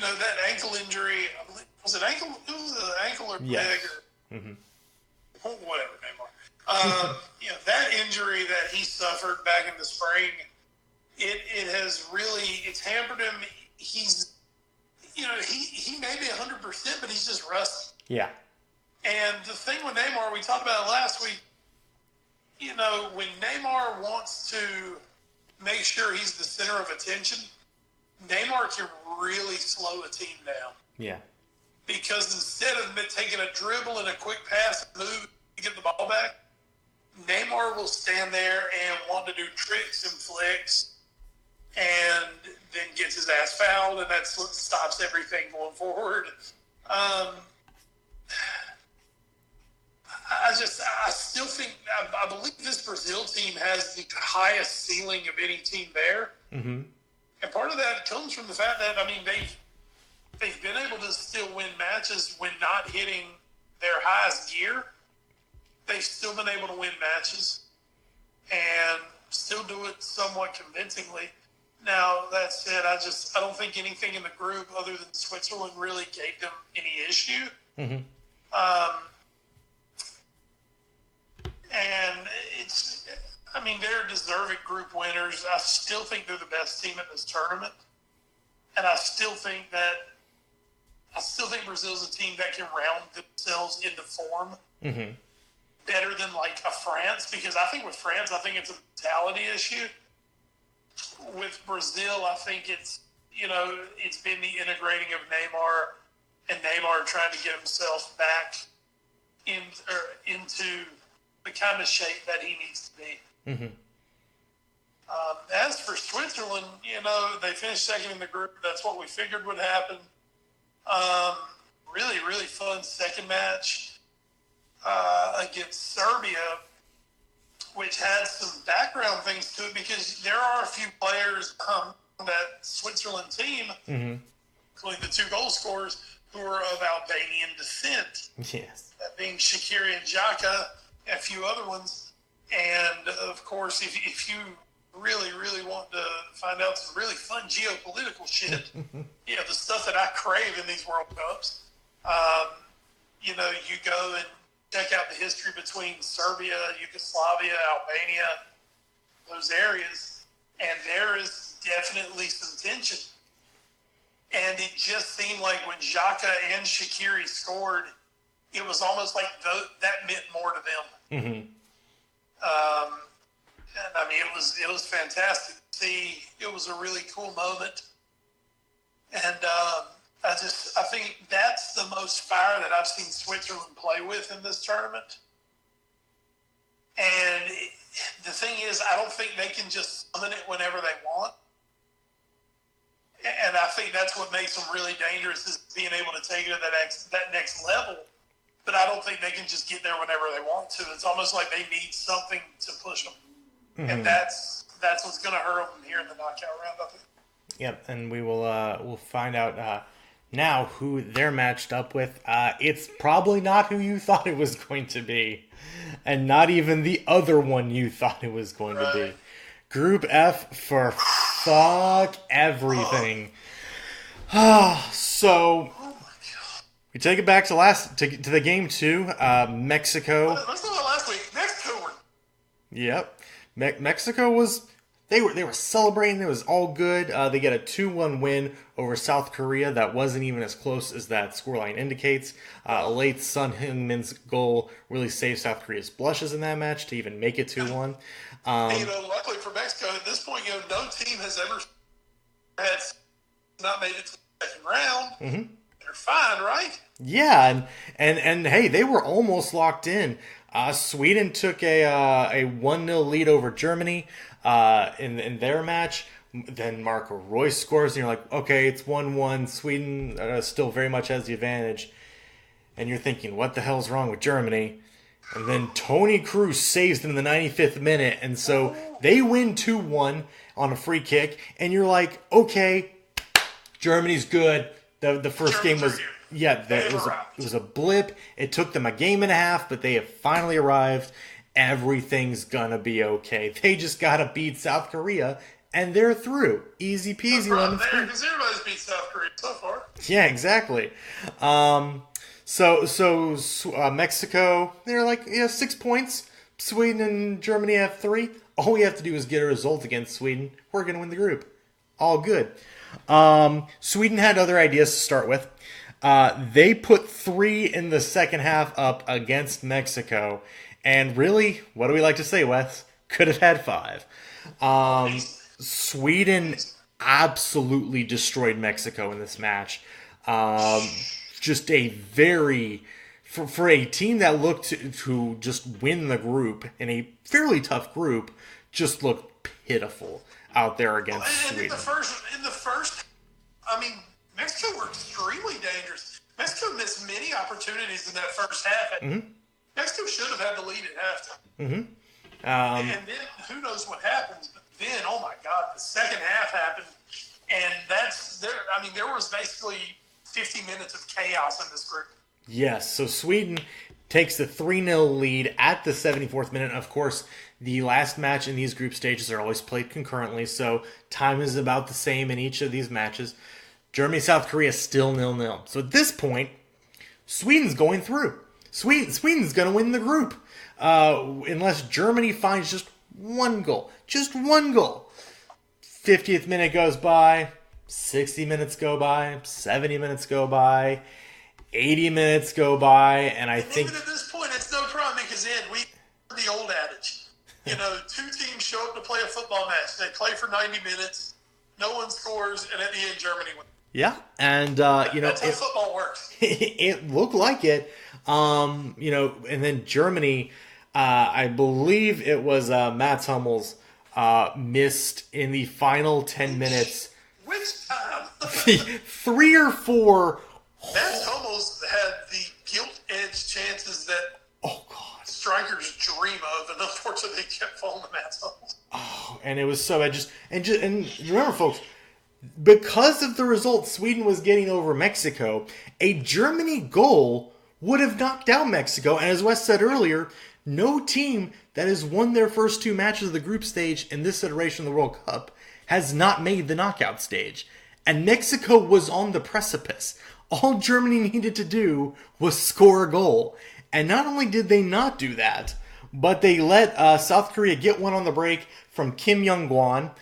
S2: That ankle injury, was it ankle? It was an ankle or
S3: yes.
S2: leg or whatever, Neymar. That injury that he suffered back in the spring, it has really, it's hampered him. He's, he may be 100%, but he's just rusty.
S3: Yeah.
S2: And the thing with Neymar, we talked about it last week, when Neymar wants to make sure he's the center of attention, Neymar can really slow a team down.
S3: Yeah.
S2: Because instead of taking a dribble and a quick pass and move to get the ball back, Neymar will stand there and want to do tricks and flicks and then gets his ass fouled, and that stops everything going forward. I still think, I believe this Brazil team has the highest ceiling of any team there.
S3: Mm-hmm.
S2: And part of that comes from the fact that, they've been able to still win matches when not hitting their highest gear. They've still been able to win matches and still do it somewhat convincingly. Now, that said, I don't think anything in the group other than Switzerland really gave them any issue.
S3: Mm-hmm.
S2: And they're deserving group winners. I still think they're the best team in this tournament. And I still think Brazil's a team that can round themselves into form better than a France. Because I think with France, it's a mentality issue. With Brazil, I think it's been the integrating of Neymar and Neymar trying to get himself back into the kind of shape that he needs to be.
S3: Mm-hmm.
S2: As for Switzerland, they finished second in the group. That's what we figured would happen. Really, really fun second match against Serbia, which had some background things to it because there are a few players on that Switzerland team, including the two goal scorers, who are of Albanian descent.
S3: Yes.
S2: That being Shaqiri and Xhaka, and a few other ones. And, of course, if you really, really want to find out some really fun geopolitical shit, the stuff that I crave in these World Cups, you go and check out the history between Serbia, Yugoslavia, Albania, those areas, and there is definitely some tension. And it just seemed like when Xhaka and Shaqiri scored, it was almost like that meant more to them. Mm-hmm. It was fantastic to see. It was a really cool moment. And I think that's the most fire that I've seen Switzerland play with in this tournament. And the thing is, I don't think they can just summon it whenever they want. And I think that's what makes them really dangerous, is being able to take it to that next level. But I don't think they can just get there whenever they want to. It's almost like they need something to push them. Mm-hmm. And that's what's going to hurt them here in the knockout round, I think.
S3: Yep, and we'll find out now who they're matched up with. It's probably not who you thought it was going to be, and not even the other one you thought it was going to be. Group F for fuck everything. So we take it back to the game 2. Mexico.
S2: Let's talk about last week. Mexico.
S3: Yep, Mexico was. They were celebrating. It was all good. They get a 2-1 win over South Korea. That wasn't even as close as that scoreline indicates. A late Son Heung-min's goal really saved South Korea's blushes in that match to even make it 2-1.
S2: Luckily for Mexico, at this point, no team has ever not made it to the second round. Mm-hmm. They're fine, right?
S3: Yeah, and hey, they were almost locked in. Sweden took a 1-0 lead over Germany in their match. Then Marco Reus scores, and you're like, okay, it's 1-1. Sweden still very much has the advantage. And you're thinking, what the hell's wrong with Germany? And then Toni Kroos saves them in the 95th minute, and so they win 2-1 on a free kick. And you're like, okay, Germany's good. The first game was... Yeah, it was a blip. It took them a game and a half, but they have finally arrived. Everything's gonna be okay. They just gotta beat South Korea, and they're through. Easy peasy.
S2: Because everybody's beat South Korea so far.
S3: Yeah, exactly. So Mexico, they're like 6 points. Sweden and Germany have 3. All we have to do is get a result against Sweden. We're gonna win the group. All good. Sweden had other ideas to start with. They put 3 in the second half up against Mexico. And really, what do we like to say, Wes? Could have had 5. Sweden absolutely destroyed Mexico in this match. Just a very... For a team that looked to just win the group in a fairly tough group, just looked pitiful out there against Sweden.
S2: In the first, Mexico were extremely dangerous. Mexico missed many opportunities in that first half. Mm-hmm. Mexico should have had the lead at halftime. Mm-hmm. And then who knows what happens? But then, oh my God, the second half happened, and there was basically 50 minutes of chaos in this group.
S3: Yes, so Sweden takes the 3-0 lead at the 74th minute. Of course, the last match in these group stages are always played concurrently, so time is about the same in each of these matches. Germany, South Korea still 0-0. So at this point, Sweden's going through. Sweden's going to win the group. Unless Germany finds just one goal. Just one goal. 50th minute goes by. 60 minutes go by. 70 minutes go by. 80 minutes go by. And I think...
S2: Even at this point, it's no problem because we the old adage. 2 teams show up to play a football match. They play for 90 minutes. No one scores. And at the end, Germany wins.
S3: Yeah, and
S2: that's how football works.
S3: It looked like it, and then Germany, I believe it was Mats Hummels missed in the final 10 minutes.
S2: Which time?
S3: 3 or 4.
S2: Mats Hummels had the gilt-edged chances that strikers dream of, and unfortunately, they kept falling to Mats Hummels.
S3: Oh, and it was so bad. And remember, folks. Because of the result Sweden was getting over Mexico, a Germany goal would have knocked down Mexico. And as Wes said earlier, no team that has won their first 2 matches of the group stage in this iteration of the World Cup has not made the knockout stage. And Mexico was on the precipice. All Germany needed to do was score a goal. And not only did they not do that, but they let South Korea get one on the break from Kim Young-gwan.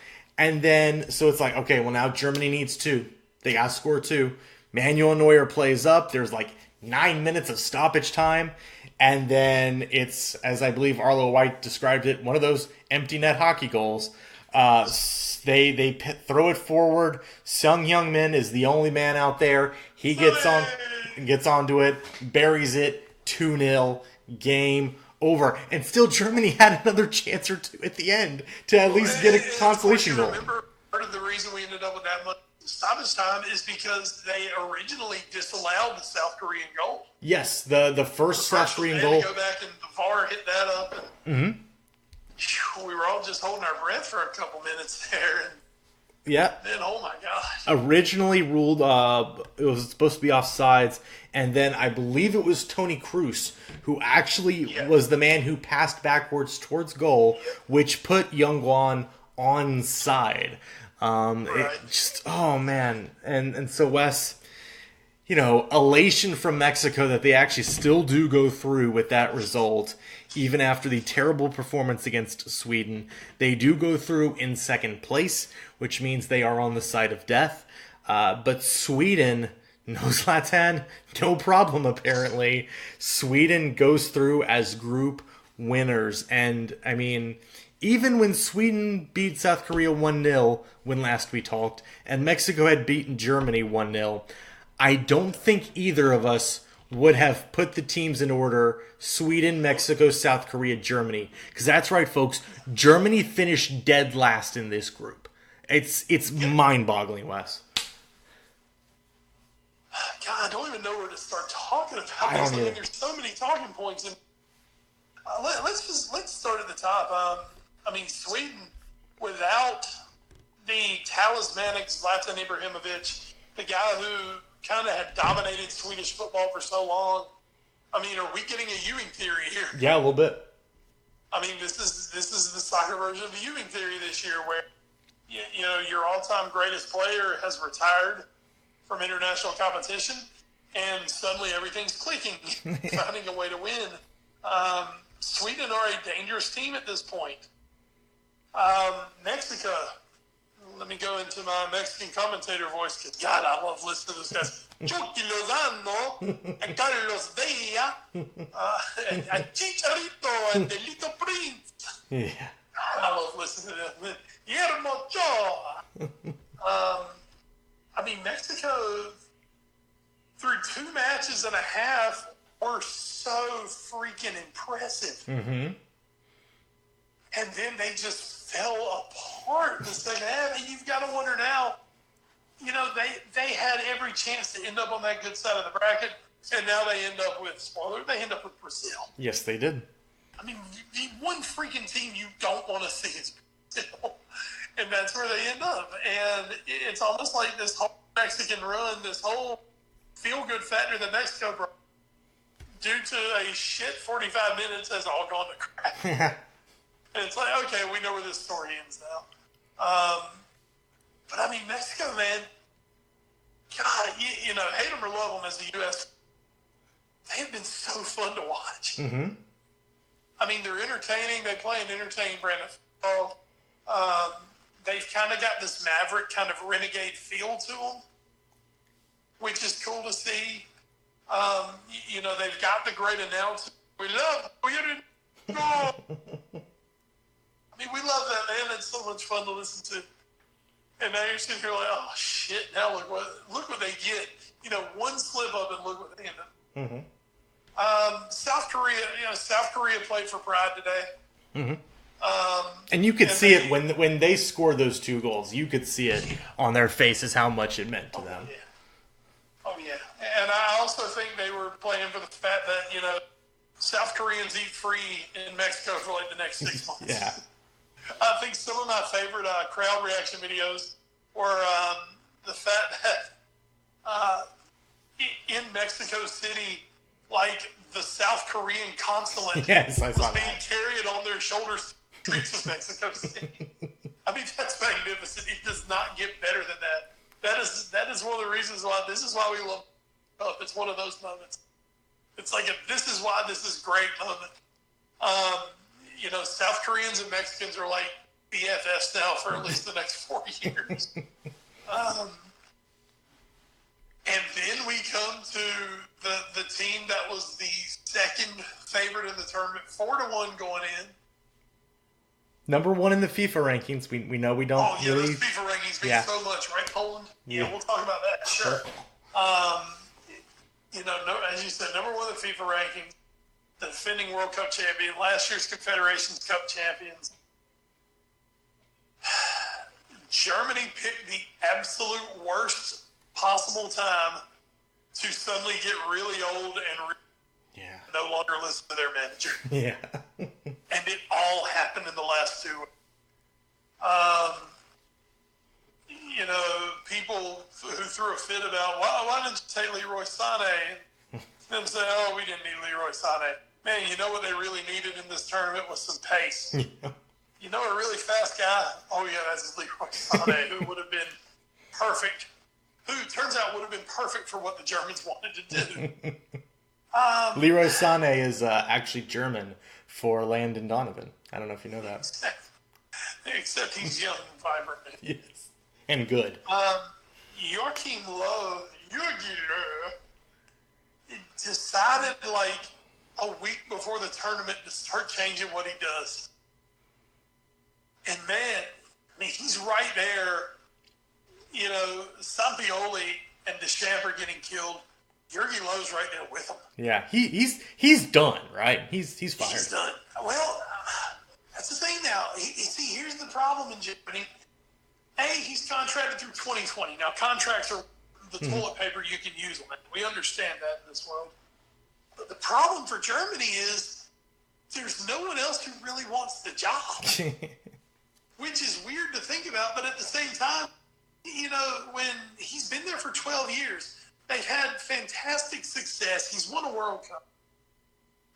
S3: And then, so it's like, okay, well now Germany needs 2. They got to score 2. Manuel Neuer plays up. There's like 9 minutes of stoppage time. And then it's, as I believe Arlo White described it, one of those empty net hockey goals. They throw it forward. Son Heung-min is the only man out there. He gets onto it, buries it, 2-0, game over. And still Germany had another chance or 2 at the end to at least get a consolation goal.
S2: Remember, part of the reason we ended up with that much stoppage time is because they originally disallowed the South Korean goal.
S3: Yes, the first South Korean goal.
S2: Go back and the VAR hit that up. And we were all just holding our breath for a couple minutes there. And
S3: yeah.
S2: then, oh my God.
S3: Originally ruled it was supposed to be offsides, and then I believe it was Tony Cruz who actually was the man who passed backwards towards goal, which put Youngwon onside. It just, oh man. And so Wes, you know, elation from Mexico that they actually still do go through with that result, even after the terrible performance against Sweden. They do go through in second place, which means they are on the side of death. But Sweden, no Zlatan, no problem apparently. Sweden goes through as group winners. And, I mean, even when Sweden beat South Korea 1-0 when last we talked, and Mexico had beaten Germany 1-0, I don't think either of us would have put the teams in order: Sweden, Mexico, South Korea, Germany. Because that's right, folks. Germany finished dead last in this group. It's mind-boggling, Wes.
S2: God, I don't even know where to start talking about this. I mean, there's so many talking points. And let's start at the top. I mean, Sweden, without the talismanic Zlatan Ibrahimovic, the guy who kind of had dominated Swedish football for so long. I mean, are we getting a Ewing theory here?
S3: Yeah, a little bit.
S2: I mean, this is the soccer version of the Ewing theory this year, where you know your all-time greatest player has retired from international competition, and suddenly everything's clicking, finding a way to win. Sweden are a dangerous team at this point. Mexico. Let me go into my Mexican commentator voice, because, God, I love listening to those guys. Chucky Lozano, and Carlos Villa, and Chicharito, and the Little Prince.
S3: Yeah.
S2: I love listening to them. Guillermo Ochoa. I mean, Mexico, through 2 matches and a half, were so freaking impressive.
S3: Mm-hmm.
S2: And then they just fell apart the second half. And you've got to wonder now, you know, they had every chance to end up on that good side of the bracket, and now they end up with, spoiler, they end up with Brazil.
S3: Yes, they did.
S2: I mean, the one freaking team you don't want to see is Brazil. And that's where they end up. And it's almost like this whole Mexican run, this whole feel-good factor that Mexico brought, due to a shit 45 minutes, has all gone to crap. And it's like, okay, we know where this story ends now. But I mean, Mexico, man, God, you know, hate them or love them as the U.S., they have been so fun to watch.
S3: Mm-hmm.
S2: I mean, they're entertaining. They play an entertaining brand of football. They've kind of got this maverick kind of renegade feel to them, which is cool to see. You know, they've got the great announcer. We love I mean, we love that, man. It's so much fun to listen to. And now you're sitting here like, oh shit! Now look what they get. You know, one slip up and look what they end up.
S3: Mm-hmm.
S2: South Korea played for pride today.
S3: Mm-hmm. And you could see it when they scored those 2 goals. You could see it on their faces how much it meant to them.
S2: Yeah. Oh yeah, and I also think they were playing for the fact that, you know, South Koreans eat free in Mexico for like the next 6 months.
S3: Yeah.
S2: I think some of my favorite crowd reaction videos were the fact that in Mexico City, like the South Korean consulate
S3: was
S2: being carried on their shoulders through the streets of Mexico City. I mean, that's magnificent. It does not get better than that. That is one of the reasons why this is why we love it. It's one of those moments. It's like this is why this is great moment. You know, South Koreans and Mexicans are like BFFs now for at least the next 4 years. And then we come to the team that was the second favorite in the tournament, 4-1 going in.
S3: Number 1 in the FIFA rankings. We know we don't.
S2: Oh yeah,
S3: really...
S2: those FIFA rankings mean so much, right, Poland? Yeah, we'll talk about that. Sure. You know, as you said, number 1 in the FIFA rankings. The defending World Cup champion, last year's Confederations Cup champions. Germany picked the absolute worst possible time to suddenly get really old and no longer listen to their manager.
S3: Yeah.
S2: And it all happened in the last 2 weeks. You know, people who threw a fit about, why didn't you take Leroy Sané? And them say, oh, we didn't need Leroy Sané. Man, you know what they really needed in this tournament was some pace.
S3: Yeah.
S2: You know a really fast guy? Oh, yeah, that's Leroy Sané, who would have been perfect. Who, turns out, would have been perfect for what the Germans wanted to do.
S3: Leroy Sané is actually German for Landon Donovan. I don't know if you know that.
S2: Except he's young and vibrant.
S3: Yes. And good.
S2: Joachim Löw, decided like a week before the tournament to start changing what he does. And man, I mean, he's right there. You know, Sampioli and Deschamps are getting killed. Jurgen Löw's right there with him.
S3: Yeah, he's done, right? He's fired.
S2: He's done. Well, that's the thing now. See, here's the problem in Germany. Hey, he's contracted through 2020. Now, contracts are the toilet paper you can use on it. We understand that in this world. But the problem for Germany is there's no one else who really wants the job. Which is weird to think about, but at the same time, you know, when he's been there for 12 years, they've had fantastic success. He's won a World Cup.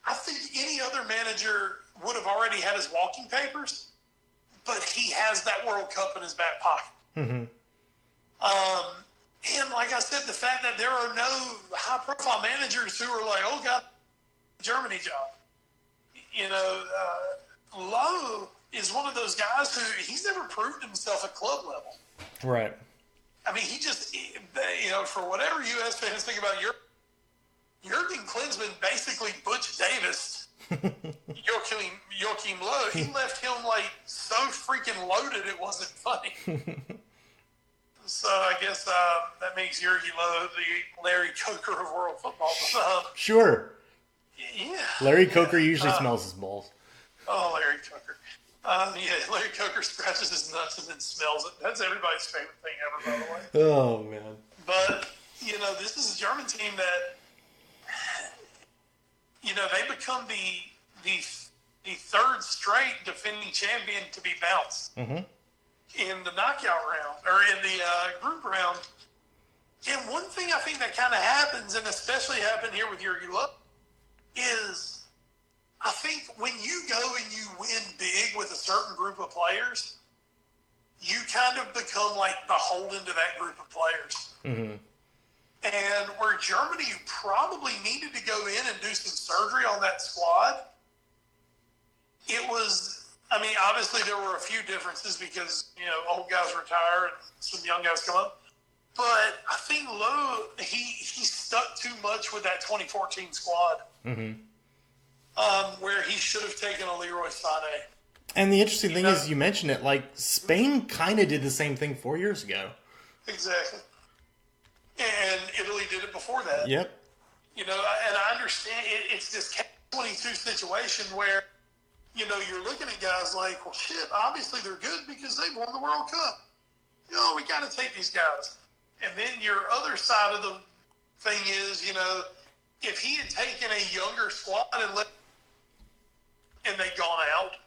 S2: I think any other manager would have already had his walking papers, but he has that World Cup in his back pocket. Mm-hmm. And like I said, the fact that there are no high-profile managers who are like, oh, God, Germany job. You know, Löw is one of those guys who he's never proved himself at club level.
S3: Right.
S2: I mean, he just, you know, for whatever U.S. fans think about Jurgen Klinsmann basically Butch Davis, Joachim Löw. He left him like so freaking loaded it wasn't funny. So I guess that makes Jurgen Löw the Larry Coker of world football.
S3: Sure.
S2: Yeah.
S3: Larry Coker usually smells his balls.
S2: Oh, Larry Coker. Yeah, Larry Coker scratches his nuts and then smells it. That's everybody's favorite thing ever, by the way.
S3: Oh, man.
S2: But, you know, this is a German team that, you know, they become the third straight defending champion to be bounced in the knockout round, or in the group round. And one thing I think that kind of happens, and especially happened here with Jurgen Löw, is I think when you go and you win big with a certain group of players, you kind of become like beholden to that group of players. Mm-hmm. And where Germany probably needed to go in and do some surgery on that squad, it was, I mean, obviously there were a few differences because, you know, old guys retire and some young guys come up. But I think Löw, he stuck too much with that 2014 squad. Mm-hmm. Where he should have taken a Leroy Sané.
S3: And the interesting thing is, you mentioned it, like, Spain kind of did the same thing 4 years ago.
S2: Exactly. And Italy did it before that.
S3: Yep.
S2: You know, and I understand it's this catch-22 situation where, you know, you're looking at guys like, well, shit, obviously they're good because they won the World Cup. You know, we got to take these guys. And then your other side of the thing is, you know, if he had taken a younger squad and they'd gone out,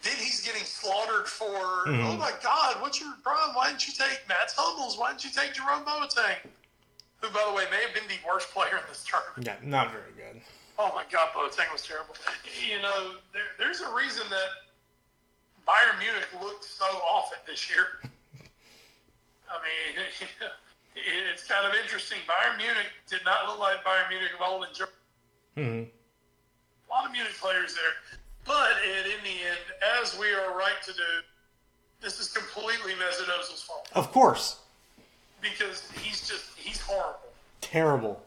S2: then he's getting slaughtered for, oh my God, what's your problem? Why didn't you take Mats Hummels? Why didn't you take Jerome Boateng? Who, by the way, may have been the worst player in this tournament.
S3: Yeah, not very good.
S2: Oh my God, Boateng was terrible. You know, there's a reason that Bayern Munich looked so off it this year. I mean, it's kind of interesting. Bayern Munich did not look like Bayern Munich of old in Germany. Mm-hmm. A lot of Munich players there. But in the end, as we are right to do, this is completely Mesut Ozil's fault.
S3: Of course.
S2: Because he's horrible.
S3: Terrible.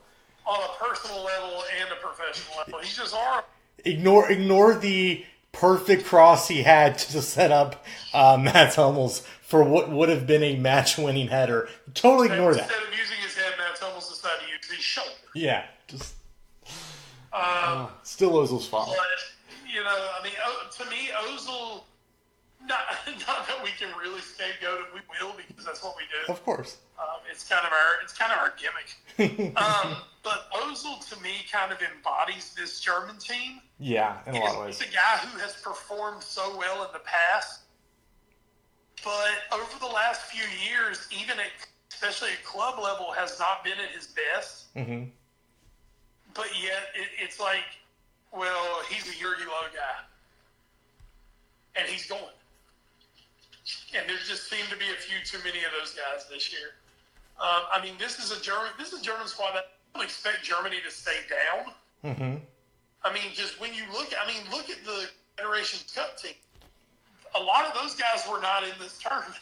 S2: On a personal level and a professional level. He's just horrible.
S3: Ignore the perfect cross he had to set up Mats Hummels for what would have been a match-winning header. Totally ignore that.
S2: Instead of using his head, Mats Hummels decided to use his shoulder.
S3: Yeah. Just still Ozil's fault.
S2: But, you know, I mean, to me, Ozil not, not that we can really scapegoat it. We will, because that's what we do.
S3: Of course.
S2: It's kind of our gimmick. But Ozil, to me, kind of embodies this German team.
S3: Yeah, in a lot of ways.
S2: He's a guy who has performed so well in the past, but over the last few years, even especially at club level, has not been at his best.
S3: Mm-hmm.
S2: But yet, it's like, well, he's a Jurgen Low guy, and he's going. And there just seem to be a few too many of those guys this year. I mean, this is a German squad that I don't expect Germany to stay down.
S3: Mm-hmm.
S2: I mean, just when you look at the Federations Cup team. A lot of those guys were not in this tournament,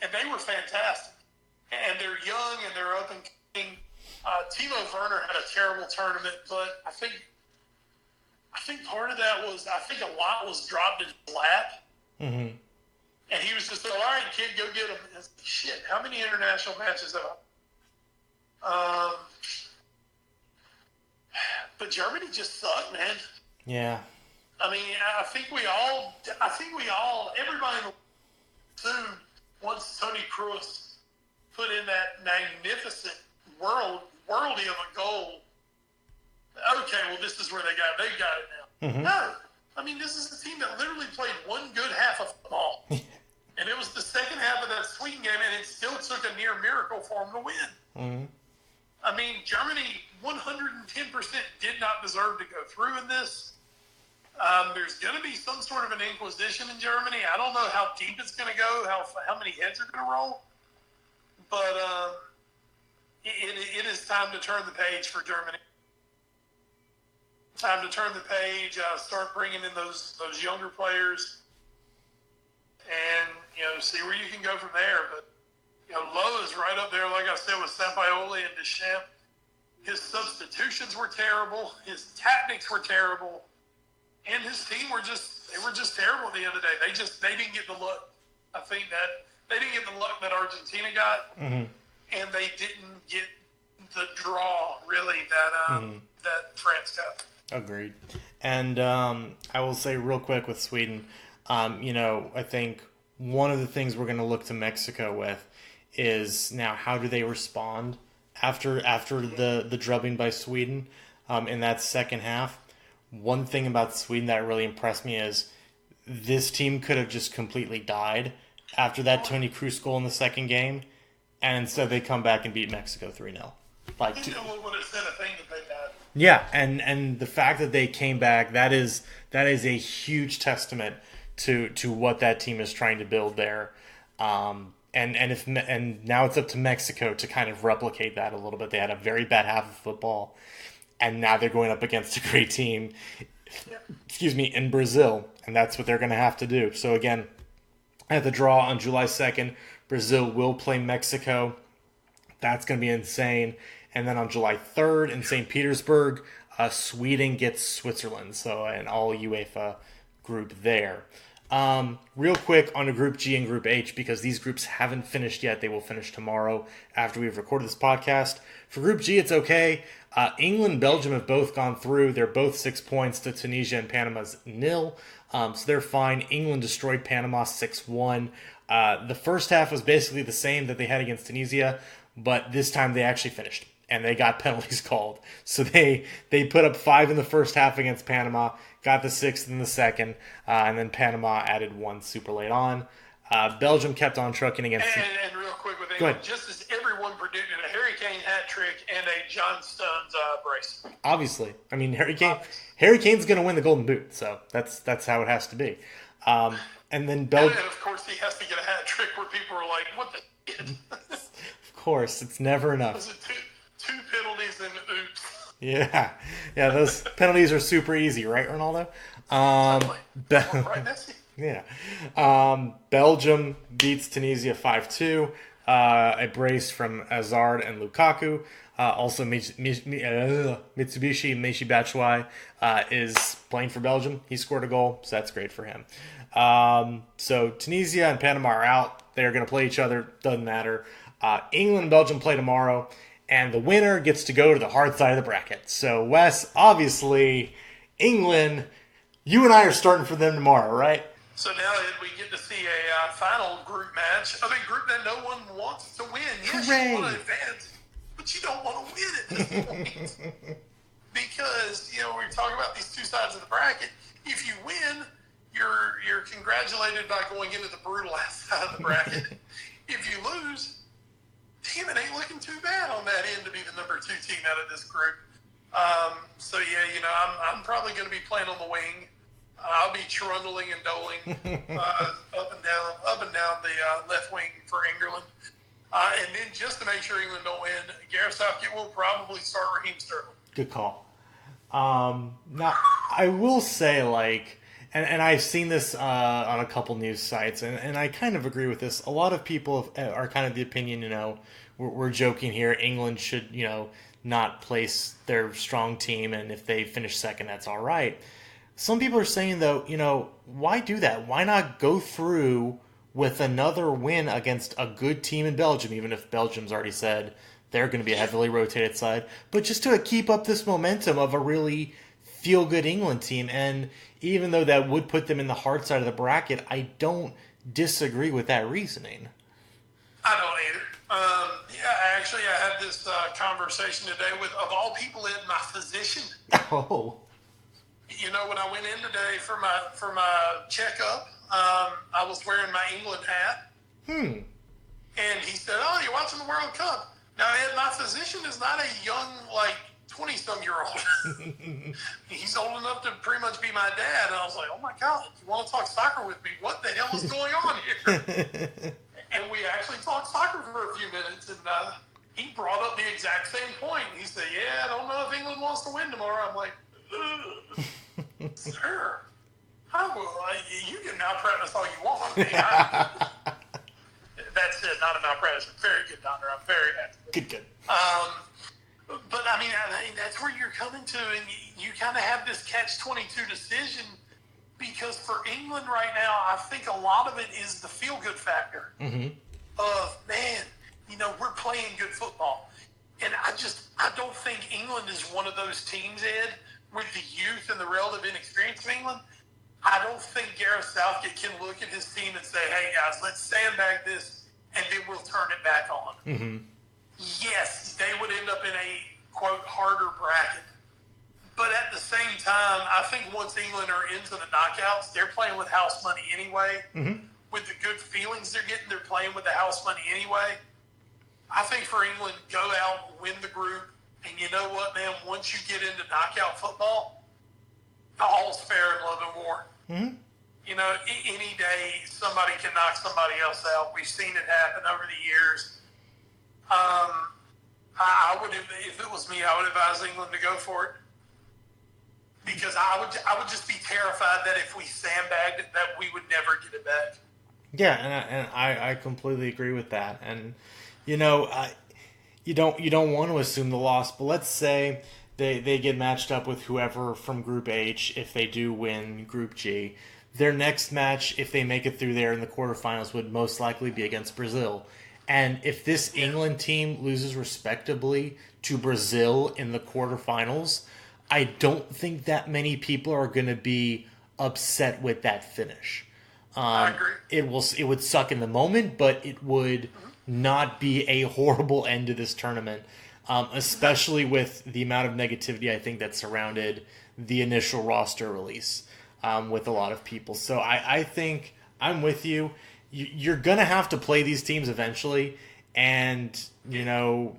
S2: and they were fantastic. And they're young and they're up and coming. Timo Werner had a terrible tournament, but I think part of that was a lot was dropped in his lap.
S3: Mm-hmm.
S2: And he was just like, all right, kid, go get him. And shit, how many international matches have I? But Germany just sucked, man.
S3: Yeah.
S2: I mean, I think we all, everybody in the soon, once Tony Kroos put in that magnificent worldy of a goal, okay, well, this is where they got it now.
S3: Mm-hmm.
S2: No. I mean, this is a team that literally played one good half of football. And it was the second half of that Sweden game, and it still took a near miracle for them to win.
S3: Mm-hmm.
S2: I mean, Germany 110% did not deserve to go through in this. There's going to be some sort of an inquisition in Germany. I don't know how deep it's going to go, how many heads are going to roll. But it is time to turn the page for Germany. Time to turn the page, start bringing in those younger players, and see where you can go from there. But Lowe is right up there, like I said, with Sampaoli and Deschamps. His substitutions were terrible. His tactics were terrible, and his team were just terrible at the end of the day. They didn't get the luck. I think that they didn't get the luck that Argentina got,
S3: mm-hmm.
S2: and they didn't get the draw really that France got.
S3: Agreed. And I will say real quick with Sweden, I think one of the things we're going to look to Mexico with is now how do they respond after the drubbing by Sweden in that second half. One thing about Sweden that really impressed me is this team could have just completely died after that Toni Kroos goal in the second game, and instead they come back and beat Mexico 3-0.
S2: Would have said a thing that they had.
S3: Yeah, and the fact that they came back, that is a huge testament to what that team is trying to build there. And now it's up to Mexico to kind of replicate that a little bit. They had a very bad half of football, and now they're going up against a great team, in Brazil, and that's what they're going to have to do. So again, at the draw on July 2nd, Brazil will play Mexico. That's going to be insane. And then on July 3rd in St. Petersburg, Sweden gets Switzerland. So an all UEFA group there. Real quick on to Group G and Group H, because these groups haven't finished yet. They will finish tomorrow after we've recorded this podcast. For Group G, it's okay. England and Belgium have both gone through. They're both 6 points to Tunisia and Panama's 0. So they're fine. England destroyed Panama 6-1. The first half was basically the same that they had against Tunisia, but this time they actually finished. And they got penalties called. So they put up 5 in the first half against Panama, got the 6th in the second, and then Panama added 1 super late on. Belgium kept on trucking against...
S2: And real quick with England, just as everyone predicted, a Harry Kane hat trick and a John Stones brace.
S3: Obviously. I mean, Harry Kane's going to win the Golden Boot, so that's how it has to be. And then Belgium...
S2: And of course, he has to get a hat trick where people are like, what the shit?
S3: Of course, it's never enough.
S2: Was it two penalties and oops?
S3: Yeah, those penalties are super easy, right, Ronaldo?
S2: Right, Messi?
S3: Yeah. Belgium beats Tunisia 5-2. A brace from Hazard and Lukaku. Also, Mitsubishi Michy Batshuayi is playing for Belgium. He scored a goal, so that's great for him. So Tunisia and Panama are out. They're going to play each other. Doesn't matter. England and Belgium play tomorrow. And the winner gets to go to the hard side of the bracket. So, Wes, obviously, England, you and I are starting for them tomorrow, right?
S2: So now we get to see a final group match of a group that no one wants to win. Yes,
S3: Hooray.
S2: you want to advance, but you don't want to win at this point. Because, we're talking about these two sides of the bracket. If you win, you're congratulated by going into the brutal ass side of the bracket. If you lose, damn, it ain't looking too bad on that end to be the number 2 team out of this group. So yeah, I'm probably going to be playing on the wing. I'll be trundling and doling up and down the left wing for England. And then just to make sure England don't win, Gareth Southgate will probably start Raheem Sterling.
S3: Good call. Now, I will say, and I've seen this on a couple news sites, and I kind of agree with this. A lot of people are kind of the opinion, we're joking here, England should, not place their strong team, and if they finish second, that's all right. Some people are saying, though, why do that? Why not go through with another win against a good team in Belgium, even if Belgium's already said they're going to be a heavily rotated side, but just to keep up this momentum of a really feel-good England team. And even though that would put them in the hard side of the bracket, I don't disagree with that reasoning.
S2: I don't either. I had this conversation today with, of all people, my physician.
S3: Oh.
S2: When I went in today for my checkup, I was wearing my England hat. And he said, "Oh, you're watching the World Cup." Now, Ed, my physician is not a young, 20-some-year-old. He's old enough to pretty much be my dad. And I was like, "Oh my God, you want to talk soccer with me? What the hell is going on here?" And we actually talked soccer for a few minutes, and he brought up the exact same point. He said, "Yeah, I don't know if England wants to win tomorrow." I'm like, "Sir, you can malpractice all you want." That's it, not a malpractice. Very good, doctor. I'm very happy.
S3: Good.
S2: But I mean, that's where you're coming to, and you kind of have this catch-22 decision, because for England right now, I think a lot of it is the feel-good factor of, man, we're playing good football. And I don't think England is one of those teams, Ed, with the youth and the relative inexperience of England. I don't think Gareth Southgate can look at his team and say, "Hey, guys, let's sandbag this, and then we'll turn it back on." Yes, they would end up in a, quote, harder bracket. But at the same time, I think once England are into the knockouts, they're playing with house money anyway. With the good feelings they're getting, they're playing with the house money anyway. I think for England, go out, win the group, and you know what, man? Once you get into knockout football, all's fair in love and war. Any day somebody can knock somebody else out. We've seen it happen over the years. I would, if it was me, I would advise England to go for it, because I would just be terrified that if we sandbagged it, that we would never get it back.
S3: Yeah, and I completely agree with that. And you don't want to assume the loss, but let's say they get matched up with whoever from Group H. If they do win Group G, their next match, if they make it through there in the quarterfinals, would most likely be against Brazil. And if this England team loses respectably to Brazil in the quarterfinals, I don't think that many people are going to be upset with that finish.
S2: I agree.
S3: It would suck in the moment, but it would not be a horrible end to this tournament, especially with the amount of negativity I think that surrounded the initial roster release with a lot of people. So I think I'm with you. You're going to have to play these teams eventually, and, you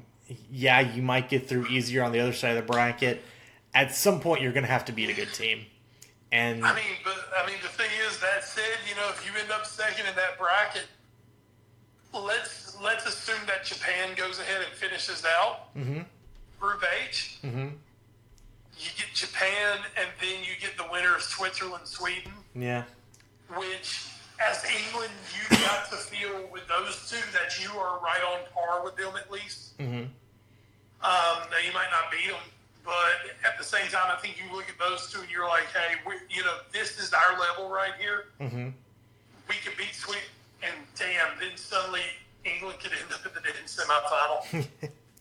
S3: might get through easier on the other side of the bracket. At some point, you're going to have to beat a good team. And
S2: the thing is, that said, if you end up second in that bracket, let's assume that Japan goes ahead and finishes out Group H. You get Japan, and then you get the winner of Switzerland, Sweden. Yeah. Which, as England, you got to feel with those two that you are right on par with them at least. Now, you might not beat them, but at the same time, I think you look at those two and you're like, hey, this is our level right here. We could beat Sweden, and damn, then suddenly England could end up in the semifinal.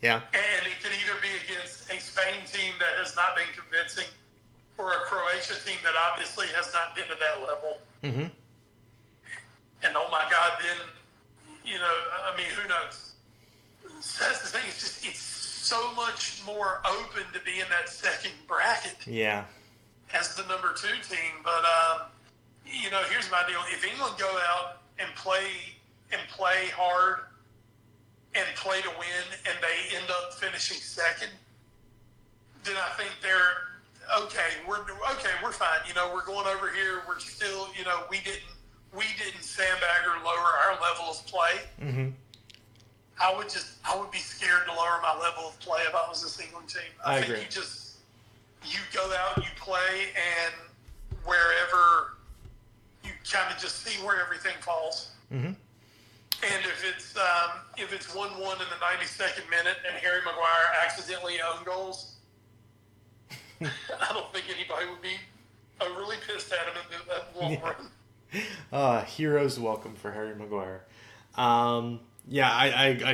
S3: Yeah.
S2: And it could either be against a Spain team that has not been convincing, or a Croatia team that obviously has not been to that level. so much more open to be in that second bracket.
S3: Yeah.
S2: As the number 2 team. But, here's my deal. If England go out and play hard and play to win and they end up finishing second, then I think they're okay. We're fine. We're going over here. We're still, we didn't sandbag or lower our level of play.
S3: Mm-hmm.
S2: I would be scared to lower my level of play if I was this England team. I think
S3: agree.
S2: You go out, you play, and wherever you kind of just see where everything falls.
S3: Mm-hmm.
S2: And if it's 1-1 in the 92nd minute and Harry Maguire accidentally own goals, I don't think anybody would be overly pissed at him in that long run.
S3: Heroes welcome for Harry Maguire. I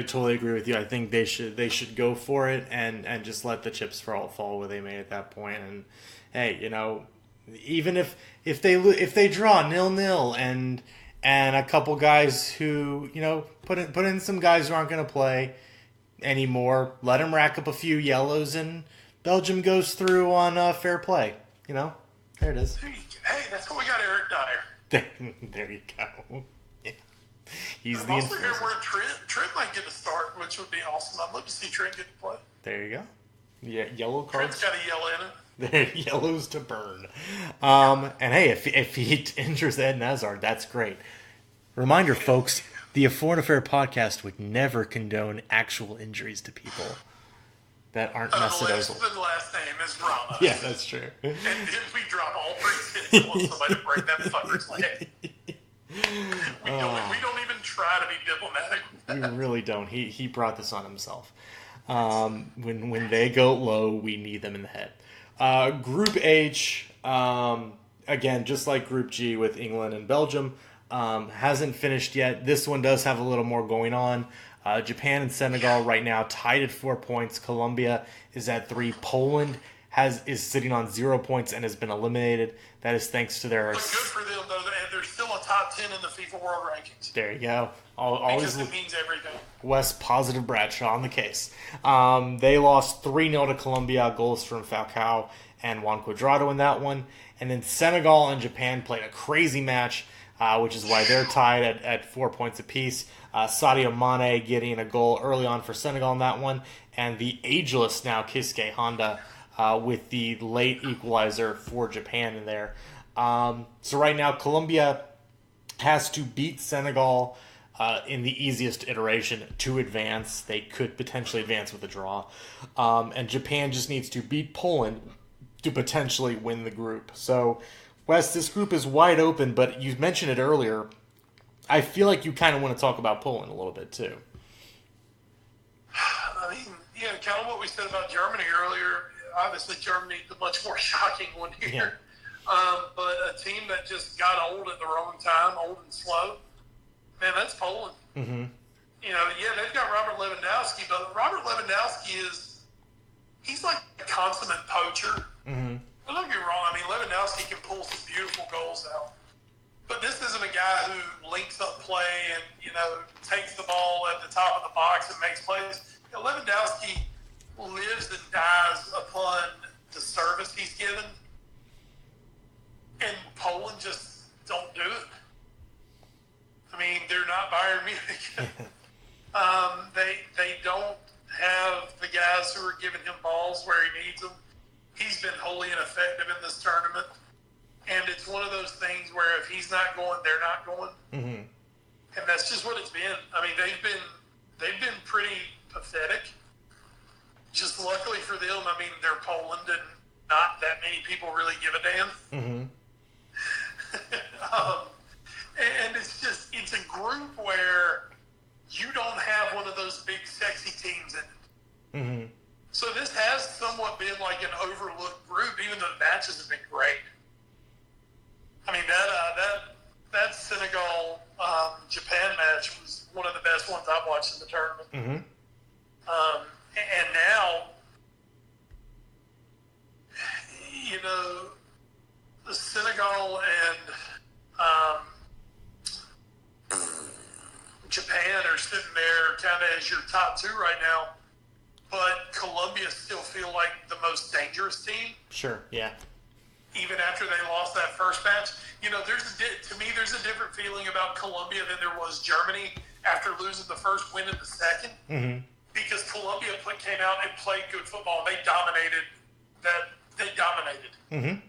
S3: totally agree with you. I think they should go for it and just let the chips fall where they may at that point. And hey, even if they draw 0-0 and a couple guys who put in some guys who aren't going to play anymore, let them rack up a few yellows and Belgium goes through on fair play. There it is.
S2: Hey, that's what we got, Eric Dyer.
S3: There you go. Yeah. He's
S2: I'm also here where Trent might get a start, which would be awesome. I'd love to see Trent get to play.
S3: There you go. Yeah, yellow cards.
S2: Trent's got a yellow in it.
S3: They're yellows to burn. And hey, if he injures Ed Hazard, that's great. Reminder, folks, the A Foreign Affair podcast would never condone actual injuries to people that aren't Mesut Ozil.
S2: The last name is Ramos.
S3: Yeah, that's true.
S2: And if we drop all 3 hits, I want somebody to break that fucker's leg. We don't even try to be diplomatic.
S3: We really don't. He brought this on himself. When they go low, we need them in the head. Group H, again, just like Group G with England and Belgium, hasn't finished yet. This one does have a little more going on. Japan and Senegal right now tied at 4 points. Colombia is at 3. Poland is sitting on 0 points and has been eliminated. That is thanks to their...
S2: But good for them, though, and they're still a top 10 in the FIFA World Rankings.
S3: There you go.
S2: Because it means everything.
S3: Wes Positive Bradshaw on the case. They lost 3-0 to Colombia. Goals from Falcao and Juan Cuadrado in that one. And then Senegal and Japan played a crazy match, which is why they're tied at 4 points apiece. Sadio Mane getting a goal early on for Senegal in that one. And the ageless now Kisuke Honda with the late equalizer for Japan in there. So right now, Colombia has to beat Senegal in the easiest iteration to advance. They could potentially advance with a draw. And Japan just needs to beat Poland to potentially win the group. So, Wes, this group is wide open, but you mentioned it earlier. I feel like you kind of want to talk about Poland a little bit, too.
S2: I mean, yeah, kind of what we said about Germany earlier. Obviously, Germany, the much more shocking one here. Yeah. But a team that just got old at the wrong time, old and slow, man, that's Poland.
S3: Mm-hmm.
S2: They've got Robert Lewandowski, but Robert Lewandowski he's like a consummate poacher.
S3: Mm-hmm.
S2: Don't get me wrong. I mean, Lewandowski can pull some beautiful goals out. But this isn't a guy who links up play and, takes the ball at the top of the box and makes plays. Lewandowski lives and dies upon the service he's given. And Poland just don't do it. I mean, they're not Bayern Munich. They don't have the guys who are giving him balls where he needs them. He's been wholly ineffective in this tournament. And it's one of those things where if he's not going, they're not going.
S3: Mm-hmm.
S2: And that's just what it's been. I mean, they've been pretty pathetic. Just luckily for them, I mean, they're Poland and not that many people really give a damn.
S3: Mm-hmm.
S2: And it's a group where you don't have one of those big sexy teams in it.
S3: Mm-hmm.
S2: So this has somewhat been like an overlooked group, even though the matches have been great. I mean, that Senegal Japan match was one of the best ones I've watched in the tournament.
S3: Mm-hmm.
S2: And now, the Senegal and Japan are sitting there kind of as your top two right now. but Colombia still feel like the most dangerous team.
S3: Sure, yeah.
S2: Even after they lost that first match. You know, to me, there's a different feeling about Colombia than there was Germany after losing the first, winning the second.
S3: Mm-hmm.
S2: Because Colombia came out and played good football. They dominated.
S3: Mm-hmm.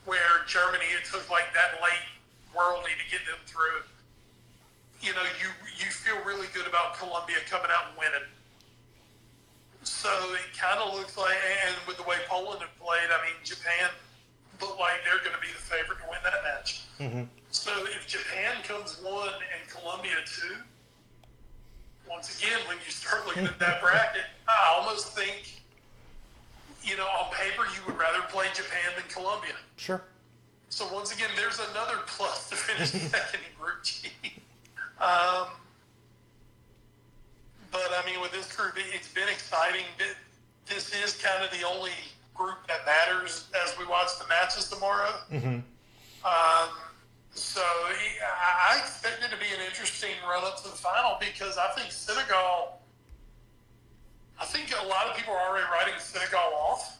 S2: Where Germany, it took like that late worldly to get them through. You know, you feel really good about Colombia coming out and winning. So it kind of looks like, and with the way Poland have played, I mean, Japan look like they're going to be the favorite to win that match.
S3: Mm-hmm.
S2: So if Japan comes 1 and Colombia 2, once again, when you start looking at that bracket, I almost think, you know, on paper, you would rather play Japan than Colombia.
S3: Sure.
S2: So once again, there's another plus to finish second in Group G. But I mean, with this group, it's been exciting. This is kind of the only group that matters as we watch the matches tomorrow.
S3: Mm-hmm.
S2: So I expect it to be an interesting run up to the final because I think Senegal. I think a lot of people are already writing Senegal off.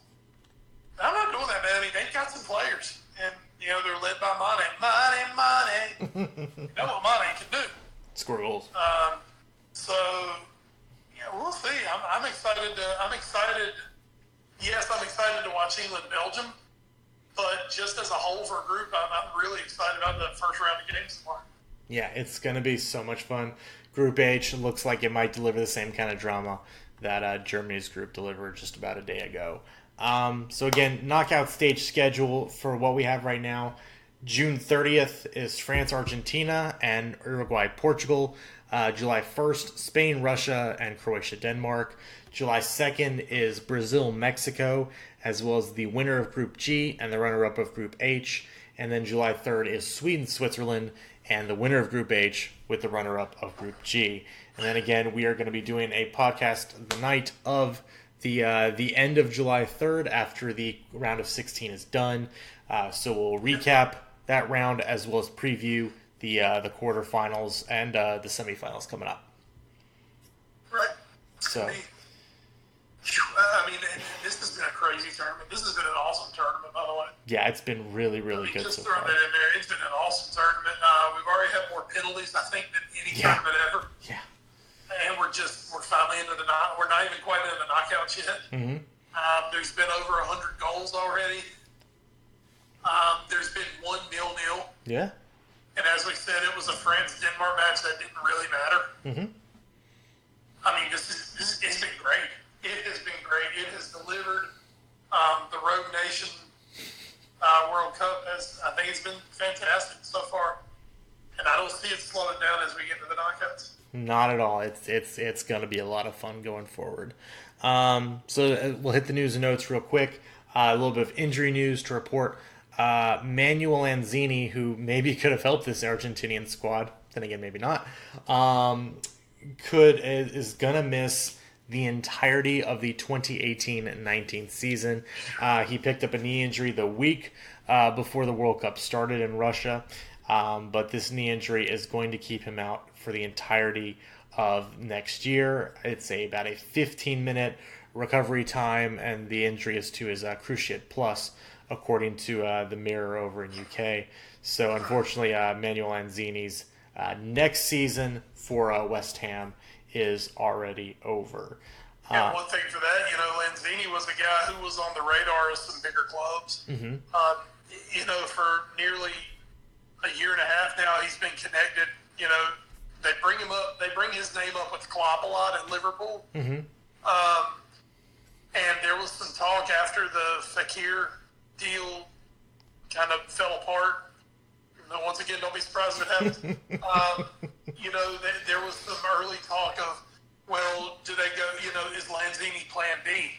S2: I'm not doing that, man. I mean, they've got some players, and you know they're led by Mane. You know what Mane can do.
S3: Score goals.
S2: So yeah, we'll see. I'm excited. I'm excited. Yes, I'm excited to watch England, Belgium, but just as a whole for a group, I'm really excited about the first round of games tomorrow.
S3: Yeah, it's going to be so much fun. Group H looks like it might deliver the same kind of drama that Germany's group delivered just about a day ago. So again, knockout stage schedule for what we have right now. June 30th is France, Argentina, and Uruguay, Portugal. July 1st, Spain, Russia, and Croatia, Denmark. July 2nd is Brazil, Mexico, as well as the winner of Group G and the runner-up of Group H. And then July 3rd is Sweden, Switzerland, and the winner of Group H with the runner-up of Group G. And then again, we are going to be doing a podcast the night of the end of July 3rd after the round of 16 is done. So we'll recap that round as well as preview the quarterfinals and the semifinals coming up.
S2: Right.
S3: So,
S2: I mean, this has been a crazy tournament. This has been an awesome tournament, by the way.
S3: yeah, it's been really, really good
S2: Just
S3: so
S2: throwing
S3: far.
S2: that in there. It's been an awesome tournament. We've already had more penalties, I think, than any tournament ever.
S3: Yeah.
S2: And we're finally into we're not even quite into the knockouts yet.
S3: Mm-hmm.
S2: There's been over 100 goals already. There's been 1-0.
S3: Yeah.
S2: And as we said, it was a France-Denmark match that didn't really matter.
S3: Mm-hmm.
S2: I mean, it's been great. It has been great. It has delivered. The Rogue Nation World Cup I think it's been fantastic so far. And I don't see it slowing down as we get into the knockouts.
S3: Not at all. It's going to be a lot of fun going forward. So we'll hit the news and notes real quick. A little bit of injury news to report. Manuel Lanzini, who maybe could have helped this Argentinian squad, then again maybe not, is going to miss the entirety of the 2018-19 season. He picked up a knee injury the week before the World Cup started in Russia. But this knee injury is going to keep him out for the entirety of next year. It's about a 15-minute recovery time, and the injury is to his cruciate plus, according to the Mirror over in UK. So unfortunately, Manuel Lanzini's next season for West Ham is already over.
S2: Yeah, one thing for that, Lanzini was a guy who was on the radar of some bigger clubs.
S3: Mm-hmm.
S2: For nearly a year and a half now, he's been connected. They bring him up. They bring his name up with Klopp a lot at Liverpool.
S3: Mm-hmm.
S2: And there was some talk after the Fekir deal kind of fell apart. Once again, don't be surprised if it happens. There was some early talk of, well, do they go, is Lanzini plan B?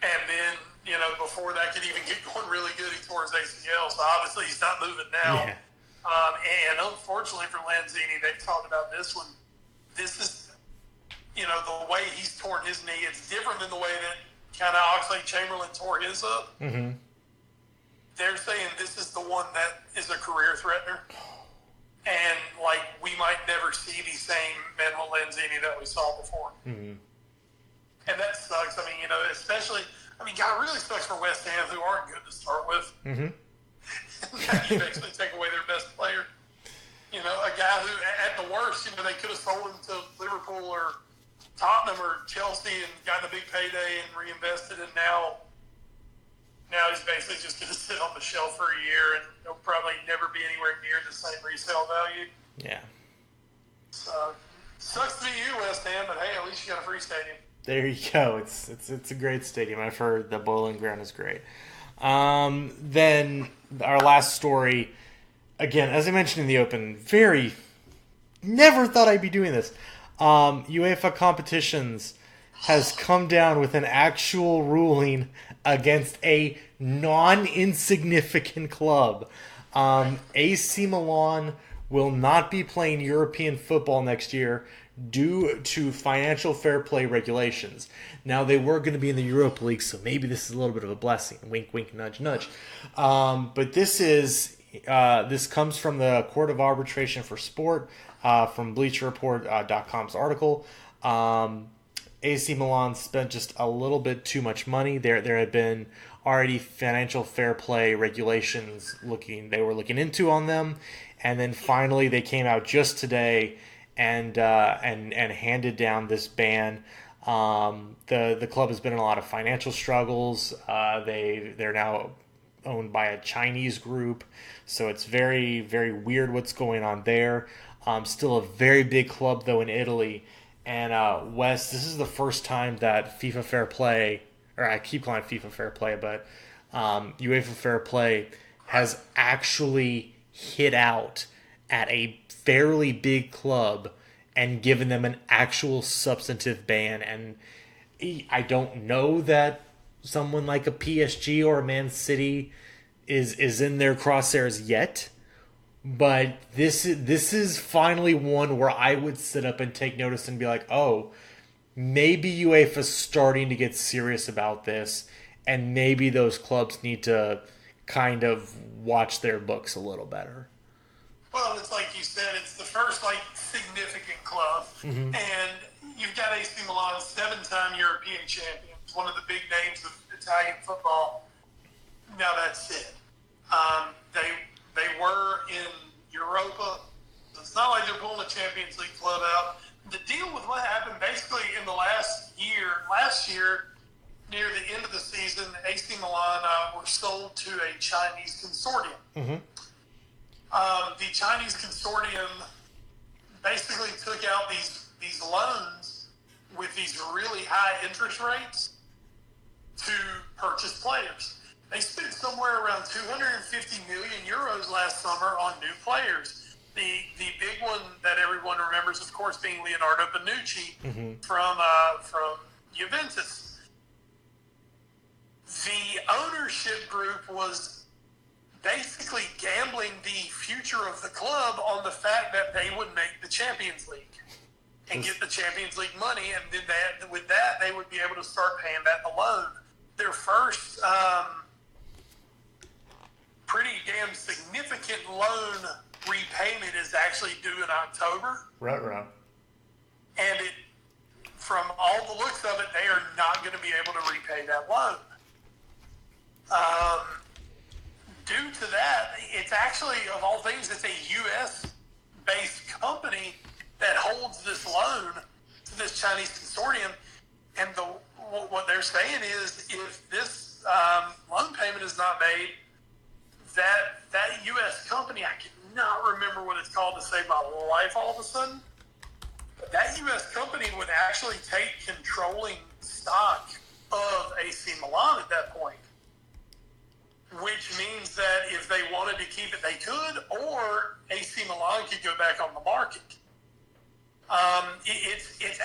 S2: And then, before that could even get going really good, he tore his ACL. So obviously he's not moving now.
S3: Yeah.
S2: And unfortunately for Lanzini, they talked about this one. This is, the way he's torn his knee, it's different than the way that kind of Oxlade-Chamberlain tore his up.
S3: Mm-hmm.
S2: They're saying this is the one that is a career threatener. And, we might never see the same Manuel Lanzini that we saw before.
S3: Mm-hmm.
S2: And that sucks. I mean, especially, God, it really sucks for West Ham, who aren't good to start with.
S3: Mm-hmm.
S2: Now you basically take away their best player. A guy who, at the worst, they could have sold him to Liverpool or Tottenham or Chelsea and gotten a big payday and reinvested, and now he's basically just going to sit on the shelf for a year, and he'll probably never be anywhere near the same resale value.
S3: Yeah.
S2: So, sucks to be you, West Ham, but hey, at least you got a free stadium.
S3: There you go. It's a great stadium. I've heard the Bowling Ground is great. Then our last story, again, as I mentioned in the open, never thought I'd be doing this. UEFA Competitions has come down with an actual ruling against a non-insignificant club. AC Milan will not be playing European football next year due to financial fair play regulations. Now, they were going to be in the Europa League, so maybe this is a little bit of a blessing. Wink, wink, nudge, nudge. But this comes from the Court of Arbitration for Sport, from BleacherReport.com's article. AC Milan spent just a little bit too much money. There had been already financial fair play regulations they were looking into on them, and then finally they came out just today and handed down this ban. The club has been in a lot of financial struggles. They're now owned by a Chinese group, so it's very, very weird what's going on there. Still a very big club though in Italy. And Wes, this is the first time that FIFA Fair Play, or I keep calling it FIFA Fair Play, but UEFA Fair Play has actually hit out at a fairly big club and given them an actual substantive ban. And I don't know that someone like a PSG or a Man City is in their crosshairs yet, but this is finally one where I would sit up and take notice and be like, oh, maybe UEFA's starting to get serious about this, and maybe those clubs need to kind of watch their books a little better.
S2: Well, it's like you said, it's the first significant club, and you've got AC Milan, 7-time European champions, one of the big names of Italian football. Now that's it. They were in Europa. It's not like they're pulling a Champions League club out. The deal with what happened basically in the last year, near the end of the season, AC Milan were sold to a Chinese consortium. The Chinese consortium basically took out these loans with these really high interest rates to purchase players. They spent somewhere around 250 million euros last summer on new players. The big one that everyone remembers, of course, being Leonardo Bonucci from Juventus. The ownership group was basically gambling the future of the club on the fact that they would make the Champions League and get the Champions League money, and then with that they would be able to start paying back the loan. Their first pretty damn significant loan repayment is actually due in October.
S3: Right.
S2: And from all the looks of it, they are not going to be able to repay that loan. Due to that, it's actually, of all things, it's a U.S.-based company that holds this loan to this Chinese consortium. And what they're saying is, if this loan payment is not made, that U.S. company, I cannot remember what it's called to save my life all of a sudden, but that U.S. company would actually take controlling stock of AC Milan at that point, which means that if they wanted to keep it, they could, or AC Milan could go back on the market. It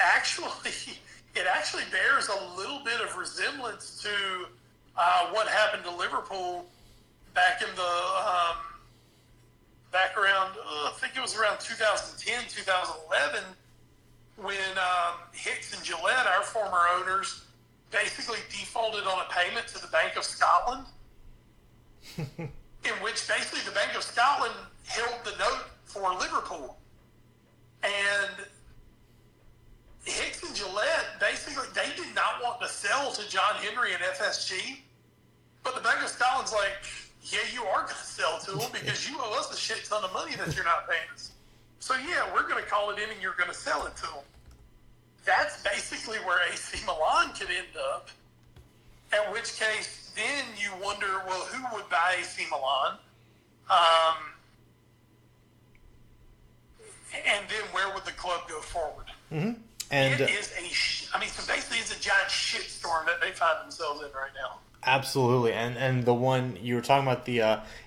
S2: actually bears a little bit of resemblance to what happened to Liverpool back in the back around I think it was around 2010, 2011, when Hicks and Gillette, our former owners, basically defaulted on a payment to the Bank of Scotland, in which basically the Bank of Scotland held the note for Liverpool. And Hicks and Gillette, basically, they did not John Henry and FSG. But the Bank of Scotland's like, yeah, you are going to sell to them because you owe us a shit ton of money that you're not paying us. So, yeah, we're going to call it in and you're going to sell it to them. That's basically where AC Milan could end up. At which case, then you wonder, well, who would buy AC Milan? And then where would the club go forward?
S3: Mm-hmm. And
S2: it is so basically it's a giant shitstorm that they find themselves in right now.
S3: Absolutely, and the one you were talking about,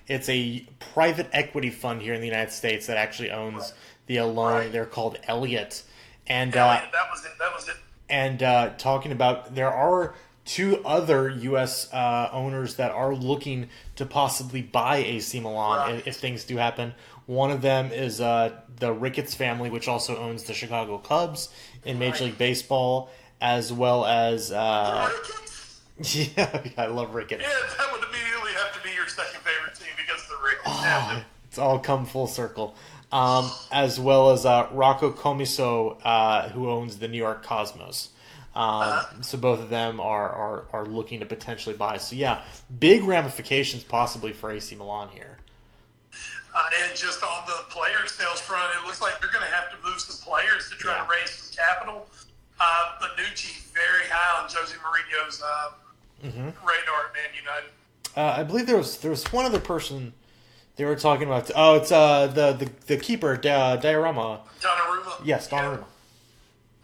S3: it's a private equity fund here in the United States that actually owns the loan. Right. They're called Elliott, and
S2: Elliott, that was it.
S3: And talking about, there are two other U.S. Owners that are looking to possibly buy AC Milan if things do happen. One of them is the Ricketts family, which also owns the Chicago Cubs in Major League Baseball, as well as yeah, I love Ricketts.
S2: Yeah, that would immediately have to be your second favorite team because of the Ricketts.
S3: It's all come full circle. As well as Rocco Comiso, who owns the New York Cosmos. So both of them are looking to potentially buy. So yeah, big ramifications possibly for AC Milan here.
S2: And just on the player sales front, it looks like they're going to have to move some players to try to raise some capital. Bonucci very high on Jose Mourinho's radar at Man United.
S3: I believe there was one other person they were talking about. Oh, it's the keeper, Donnarumma.
S2: Donnarumma.
S3: Yes, Donnarumma.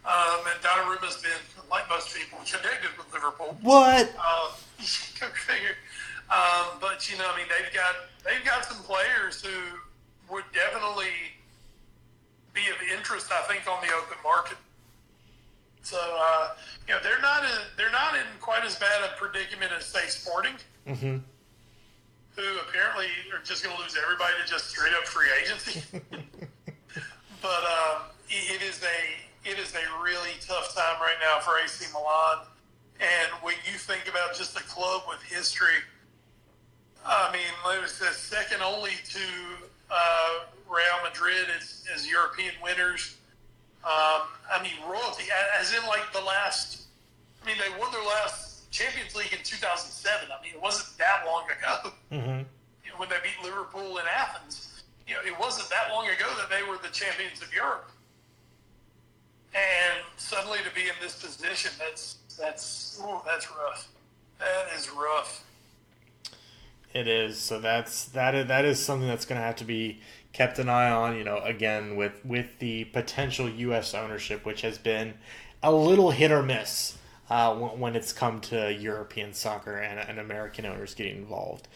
S2: And Donnarumma's been, like most people, connected with Liverpool.
S3: What?
S2: Go figure. But you know, I mean, they've got some players who would definitely be of interest, I think, on the open market. So you know, they're not in quite as bad a predicament as, say, Sporting, who apparently are just going to lose everybody to just straight up free agency. But it is a really tough time right now for AC Milan. And when you think about just a club with history, I mean, it was second only to Real Madrid as European winners. I mean, royalty, as in like they won their last Champions League in 2007. I mean, it wasn't that long ago. You know, when they beat Liverpool in Athens, you know, it wasn't that long ago that they were the champions of Europe. And suddenly to be in this position, that's rough. That is rough.
S3: It is. So that is something that's going to have to be kept an eye on. You know, again with the potential U.S. ownership, which has been a little hit or miss when it's come to European soccer and American owners getting involved.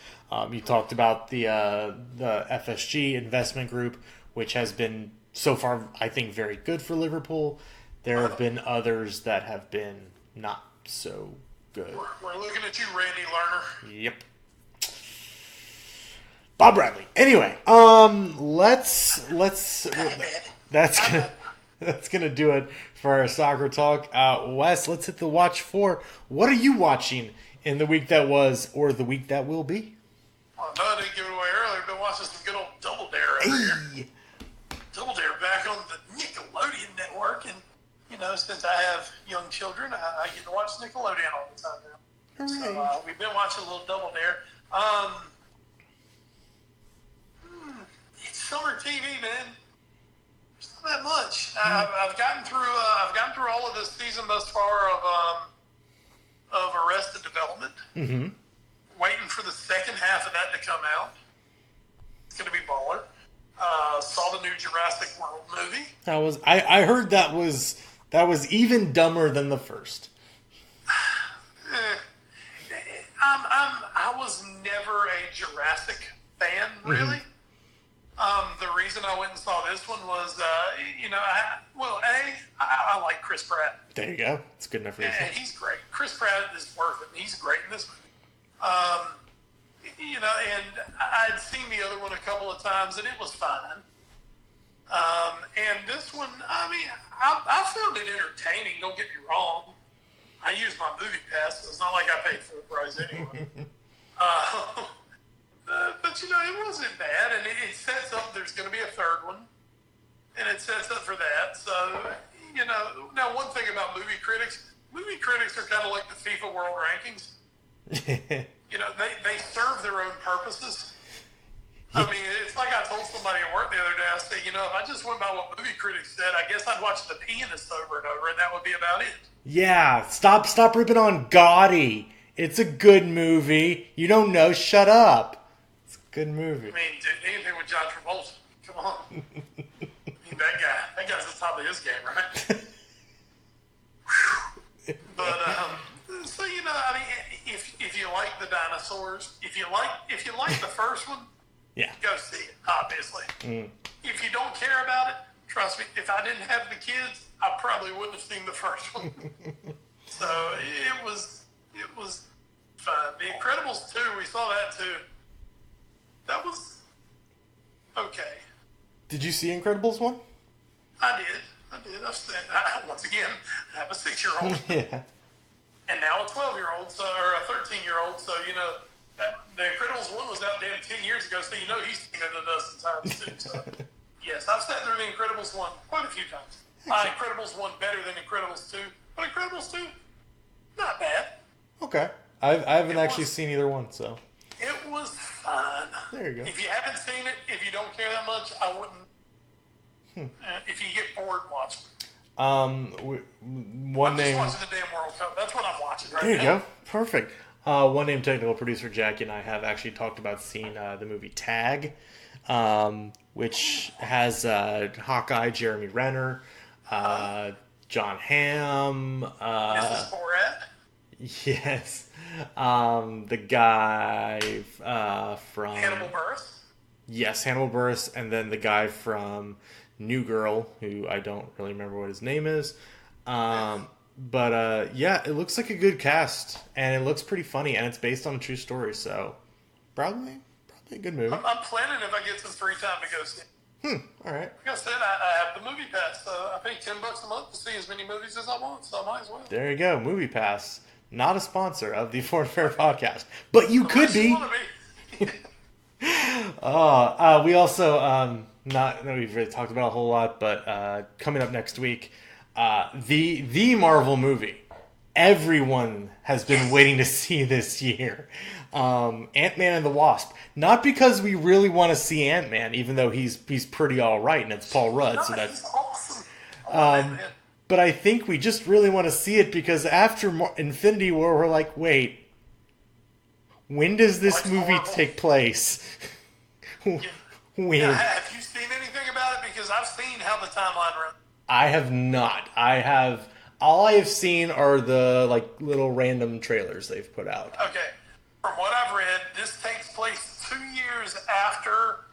S3: You talked about the FSG investment group, which has been so far, I think, very good for Liverpool. There have been others that have been not so good.
S2: We're looking at you, Randy Lerner.
S3: Yep. Bob Bradley. Anyway, that's gonna do it for our soccer talk. Wes, let's hit the watch for. What are you watching in the week that was or the week that will be?
S2: Well, no, I didn't give it away earlier. I've been watching some good old Double Dare over here. Double Dare back on the Nickelodeon network, and you know, since I have young children, I get to watch Nickelodeon all the time now. So we've been watching a little Double Dare. It's summer TV, man. It's not that much. I've gotten through all of this season thus far of Arrested Development. Waiting for the second half of that to come out. It's going to be baller. Saw the new Jurassic World movie.
S3: I heard that was even dumber than the first.
S2: I was never a Jurassic fan, really. The reason I went and saw this one was, I like Chris Pratt.
S3: There you go. It's good enough reason.
S2: And he's great. Chris Pratt is worth it. He's great in this movie. And I'd seen the other one a couple of times, and it was fine. And this one, I mean, I found it entertaining. Don't get me wrong. I use my movie pass, so it's not like I paid full price anyway. But, you know, it wasn't bad, and it sets up, there's going to be a third one, and it sets up for that. So, you know, now one thing about movie critics, movie critics are kind of like the FIFA World Rankings. They serve their own purposes. I mean, it's like I told somebody at work the other day, I said, if I just went by what movie critics said, I guess I'd watch The Pianist over and over, and that would be about it.
S3: Yeah, stop ripping on Gotti. It's a good movie. You don't know, shut up. It's a good movie.
S2: I mean, dude, anything with John Travolta, come on. I mean, that guy's at the top of his game, right? But, so, I mean, if you like the dinosaurs, if you like the first one,
S3: yeah,
S2: go see it, obviously. If you don't care about it, trust me, if I didn't have the kids, I probably wouldn't have seen the first one. So it was fun. The Incredibles 2, we saw that too. That was okay.
S3: Did you see Incredibles 1?
S2: I did. Once again, I have a 6-year-old.
S3: Yeah.
S2: And now a 12-year-old, or a 13-year-old, so, the Incredibles 1 was out damn 10 years ago, so he's seen it a dozen times too. So, yes, I've sat through the Incredibles 1 quite a few times. Incredibles 1 better than Incredibles 2, but Incredibles 2, not bad.
S3: Okay. I haven't actually seen either one, so.
S2: It was fun.
S3: There you go.
S2: If you haven't seen it, if you don't care that much, I wouldn't. If you get bored, watch it.
S3: I'm
S2: just watching the damn World Cup. That's what I'm watching right now.
S3: There you go. Perfect. One name technical producer Jackie and I have actually talked about seeing the movie Tag, which has Hawkeye, Jeremy Renner, John Hamm.
S2: This is Borat?
S3: Yes. The guy from...
S2: Hannibal Buress?
S3: Yes, Hannibal Buress, and then the guy from New Girl, who I don't really remember what his name is. But yeah, it looks like a good cast, and it looks pretty funny, and it's based on a true story, so probably a good movie.
S2: I'm planning if I get some free time to go see it.
S3: All right.
S2: Like I said, I have the movie pass, so I pay $10 a month to see as many movies as I want, so I might as well.
S3: There you go, Movie Pass. Not a sponsor of the Foreign Fair podcast, but you could be. We also we've really talked about a whole lot, but coming up next week, the Marvel movie everyone has been waiting to see this year, Ant-Man and the Wasp. Not because we really want to see Ant-Man, even though he's pretty all right, and it's Paul Rudd, so that's
S2: awesome.
S3: But I think we just really want to see it because after Infinity War, we're like, wait, when does this movie take place? When?
S2: Yeah, have you seen anything about it? Because I've seen how the timeline runs.
S3: I have not. All I have seen are the little random trailers they've put out.
S2: Okay. From what I've read, this takes place 2 years after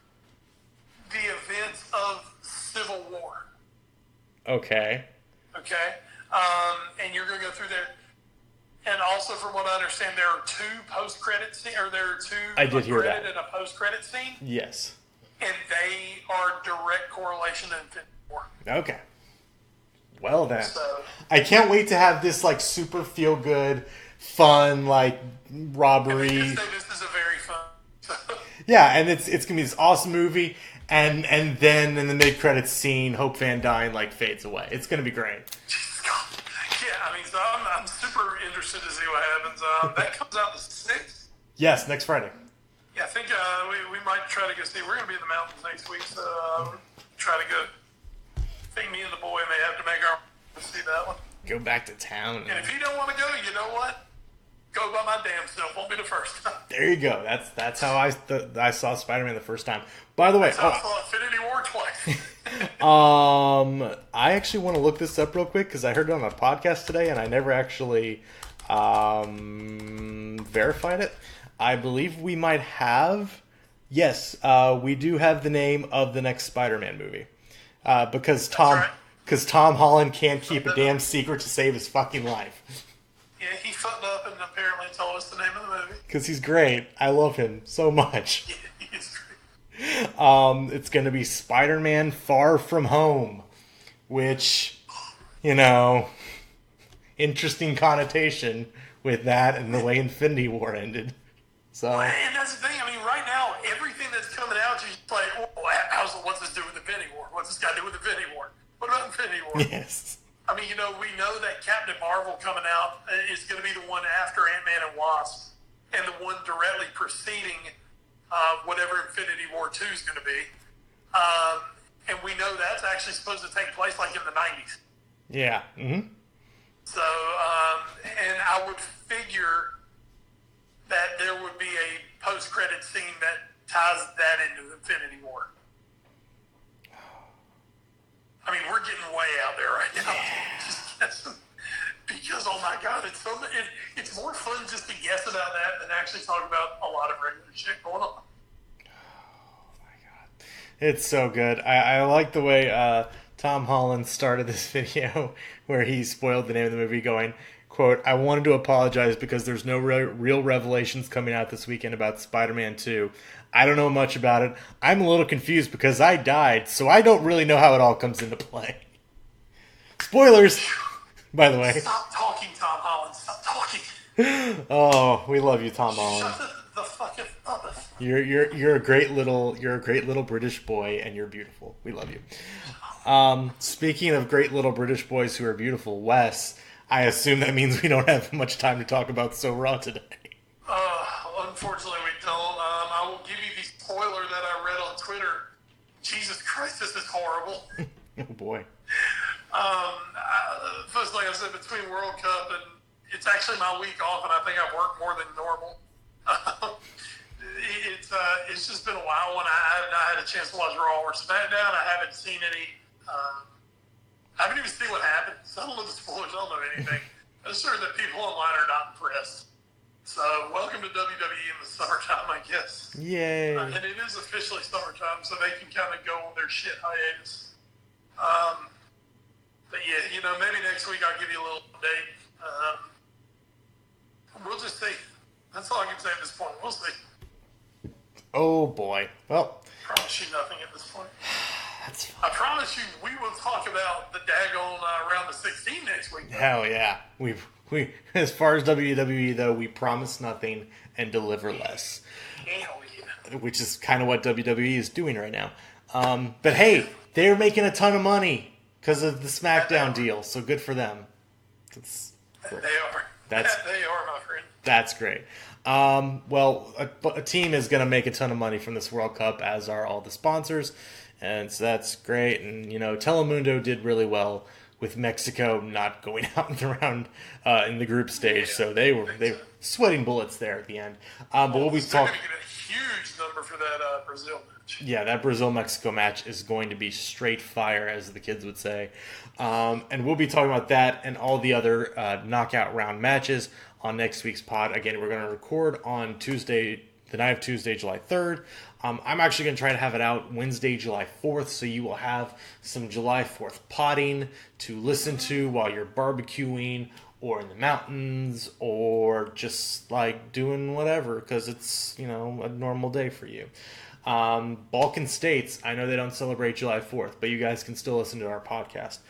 S2: the events of Civil War.
S3: Okay.
S2: Okay? And you're going to go through there. And also, from what I understand, there are 2 post-credit scenes, or there are 2
S3: I did hear that.
S2: and a post-credit scene.
S3: Yes.
S2: And they are direct correlation to Infinity War.
S3: Okay. Well then.
S2: So,
S3: I can't wait to have this super feel-good, fun, robbery.
S2: I mean, this is a very fun.
S3: Yeah, and it's gonna be this awesome movie, and then in the mid-credits scene, Hope Van Dyne fades away. It's gonna be great.
S2: Yeah, I mean, so I'm super interested to see what happens. That comes out the 6th.
S3: Yes, next Friday.
S2: Yeah, I think we might try to go see. We're going to be in the mountains next week, so try to go. I think me and the boy may have to make our see that one.
S3: Go back to town.
S2: And if you don't want to go, you know what? Go by my damn self. Won't be the first time.
S3: There you go. That's how I saw Spider-Man the first time. By the way,
S2: I saw Infinity War twice.
S3: I actually want to look this up real quick because I heard it on a podcast today and I never actually verified it. I believe we might have. Yes, we do have the name of the next Spider-Man movie because Tom Holland can't keep a damn secret to save his fucking life.
S2: Yeah, he fucked up and apparently told us the name of the movie.
S3: Because he's great. I love him so much.
S2: Yeah, he is great.
S3: It's going to be Spider-Man Far From Home, which, interesting connotation with that and the way Infinity War ended. So,
S2: and that's the thing. I mean, right now, everything that's coming out, you're just like, what's this do with Infinity War? What's this got to do with Infinity War? What about Infinity War?
S3: Yes.
S2: I mean, we know that Captain Marvel coming out is going to be the one after Ant-Man and Wasp, and the one directly preceding whatever Infinity War 2 is going to be. And we know that's actually supposed to take place like in the 90s.
S3: Yeah. Mm-hmm.
S2: So, and I would figure that there would be a post-credit scene that ties that into Infinity War. I mean, we're getting way out there right now. Yeah. Because, oh my God, it's more fun just to guess about that than actually talk about a lot of regular shit going on.
S3: Oh my God. It's so good. I like the way Tom Holland started this video where he spoiled the name of the movie going, quote, "I wanted to apologize because there's no real revelations coming out this weekend about Spider-Man 2. I don't know much about it. I'm a little confused because I died, so I don't really know how it all comes into play." Spoilers, by the way.
S2: Stop talking, Tom Holland. Stop talking.
S3: Oh, we love you, Tom Holland.
S2: Shut the fucking up.
S3: You're a great little British boy, and you're beautiful. We love you. Speaking of great little British boys who are beautiful, Wes, I assume that means we don't have much time to talk about So Raw today.
S2: Unfortunately, we don't. I will give you the spoiler that I read on Twitter. Jesus Christ, this is horrible.
S3: Oh boy.
S2: First, like I said, between World Cup and it's actually my week off, and I think I've worked more than normal. It's just been a while when I have not had a chance to watch Raw or Smackdown. I haven't seen any. I haven't even seen what happened. So I don't know the spoilers. I don't know anything. I'm sure that people online are not impressed. So welcome to WWE in the summertime, I guess.
S3: Yay!
S2: And it is officially summertime, so they can kind of go on their shit hiatus. But yeah, maybe next week I'll give you a little update. We'll just see. That's all I can say at this point. We'll see.
S3: Oh boy. Well,
S2: Promise you nothing at this point.
S3: that's fine.
S2: I promise you we will talk about the daggone round of 16 next week.
S3: Hell yeah. We as far as WWE though, we promise nothing and deliver less.
S2: Hell yeah.
S3: Which is kind of what WWE is doing right now. But hey, they're making a ton of money because of the SmackDown deal, so good for them.
S2: They are, my friend.
S3: That's great. Well, a team is going to make a ton of money from this World Cup, as are all the sponsors, and so that's great. And Telemundo did really well with Mexico not going out in the round in the group stage, so they were sweating bullets there at the end. But we'll be talking.
S2: They're going to get a huge number for that Brazil match.
S3: Yeah, that Brazil-Mexico match is going to be straight fire, as the kids would say. And we'll be talking about that and all the other knockout round matches on next week's pod. Again, we're going to record on Tuesday, the night of Tuesday, July 3rd. I'm actually going to try to have it out Wednesday, July 4th, so you will have some July 4th potting to listen to while you're barbecuing or in the mountains or just like doing whatever, because it's, a normal day for you. Balkan states, I know they don't celebrate July 4th, but you guys can still listen to our podcast.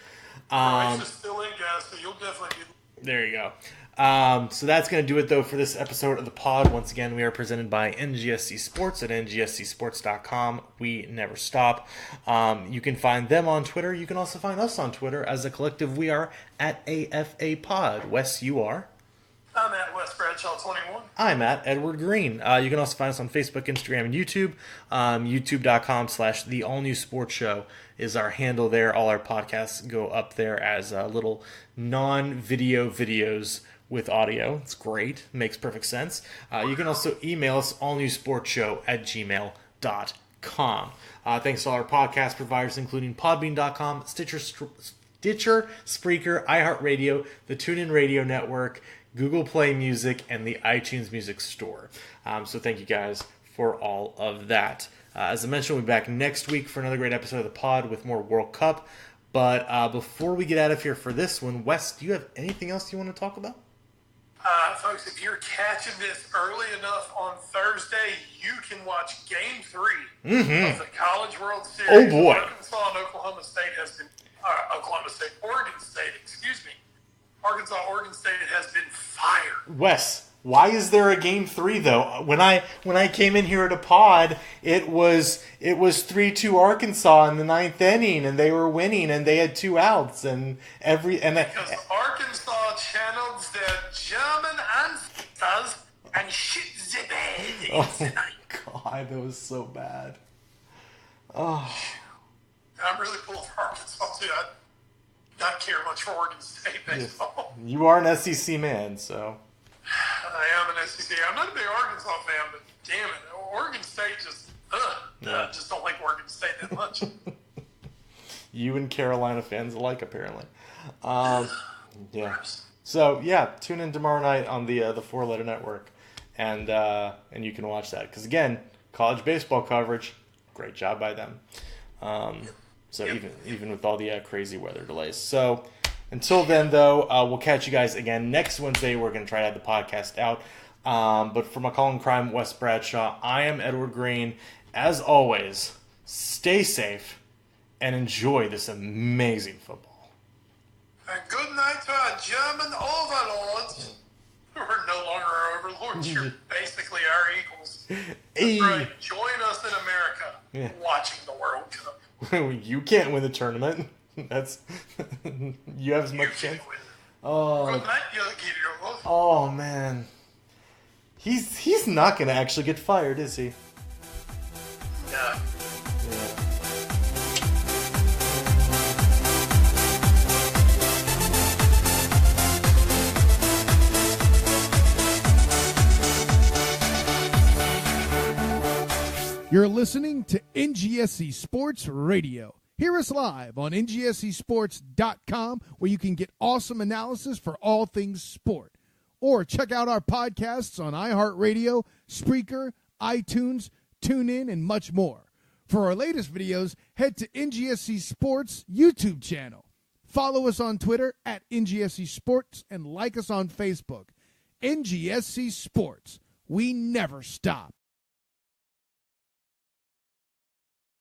S2: It's still in, guys, so you'll definitely be.
S3: There you go. So that's going to do it, though, for this episode of the pod. Once again, we are presented by NGSC Sports at ngscsports.com. We never stop. You can find them on Twitter. You can also find us on Twitter. As a collective, we are at AFA Pod. Wes, you are?
S2: I'm at Wes Bradshaw 21.
S3: I'm at Edward Green. You can also find us on Facebook, Instagram, and YouTube. YouTube.com/The All New Sports Show is our handle there. All our podcasts go up there as little non-video videos with audio. It's great. Makes perfect sense. You can also email us allnewsportshow@gmail.com. Thanks to all our podcast providers, including Podbean.com, Stitcher, Spreaker, iHeartRadio, the TuneIn Radio Network, Google Play Music, and the iTunes Music Store. So thank you guys for all of that. As I mentioned, we'll be back next week for another great episode of the pod with more World Cup. But before we get out of here for this one, Wes, do you have anything else you want to talk about?
S2: Folks, if you're catching this early enough on Thursday, you can watch Game 3 of the College World Series.
S3: Oh, boy.
S2: Arkansas and Oregon State, Oregon State has been fire.
S3: Wes, Why is there a game 3 though? When I came in here at a pod, it was 3-2 Arkansas in the 9th inning, and they were winning, and they had 2 outs,
S2: because Arkansas channeled their German ancestors and shit the bed.
S3: Oh God, that was so bad. Oh,
S2: I'm really pulling for Arkansas too. I not care much for Oregon State baseball.
S3: You are an SEC man, so.
S2: I am an SEC. I'm not a big Arkansas fan, but damn it, Oregon State just, I just don't like Oregon State that much.
S3: You and Carolina fans alike, apparently. Yeah. So yeah, tune in tomorrow night on the 4-letter network, and you can watch that because again, college baseball coverage, great job by them. Even with all the crazy weather delays. So until then, though, we'll catch you guys again next Wednesday. We're going to try to have the podcast out. But for McCall and Crime, Wes Bradshaw, I am Edward Green. As always, stay safe and enjoy this amazing football.
S2: And good night to our German overlords, who are no longer our overlords. You're basically our equals. That's right. Join us in America watching the World Cup.
S3: You can't win the tournament. That's you have as much chance. Oh,
S2: good night, young kid.
S3: Oh man, he's not gonna actually get fired, is he?
S2: Yeah.
S1: You're listening to NGSC Sports Radio. Hear us live on NGSCSports.com, where you can get awesome analysis for all things sport. Or check out our podcasts on iHeartRadio, Spreaker, iTunes, TuneIn, and much more. For our latest videos, head to NGSC Sports YouTube channel. Follow us on Twitter at NGSC Sports and like us on Facebook. NGSC Sports. We never stop.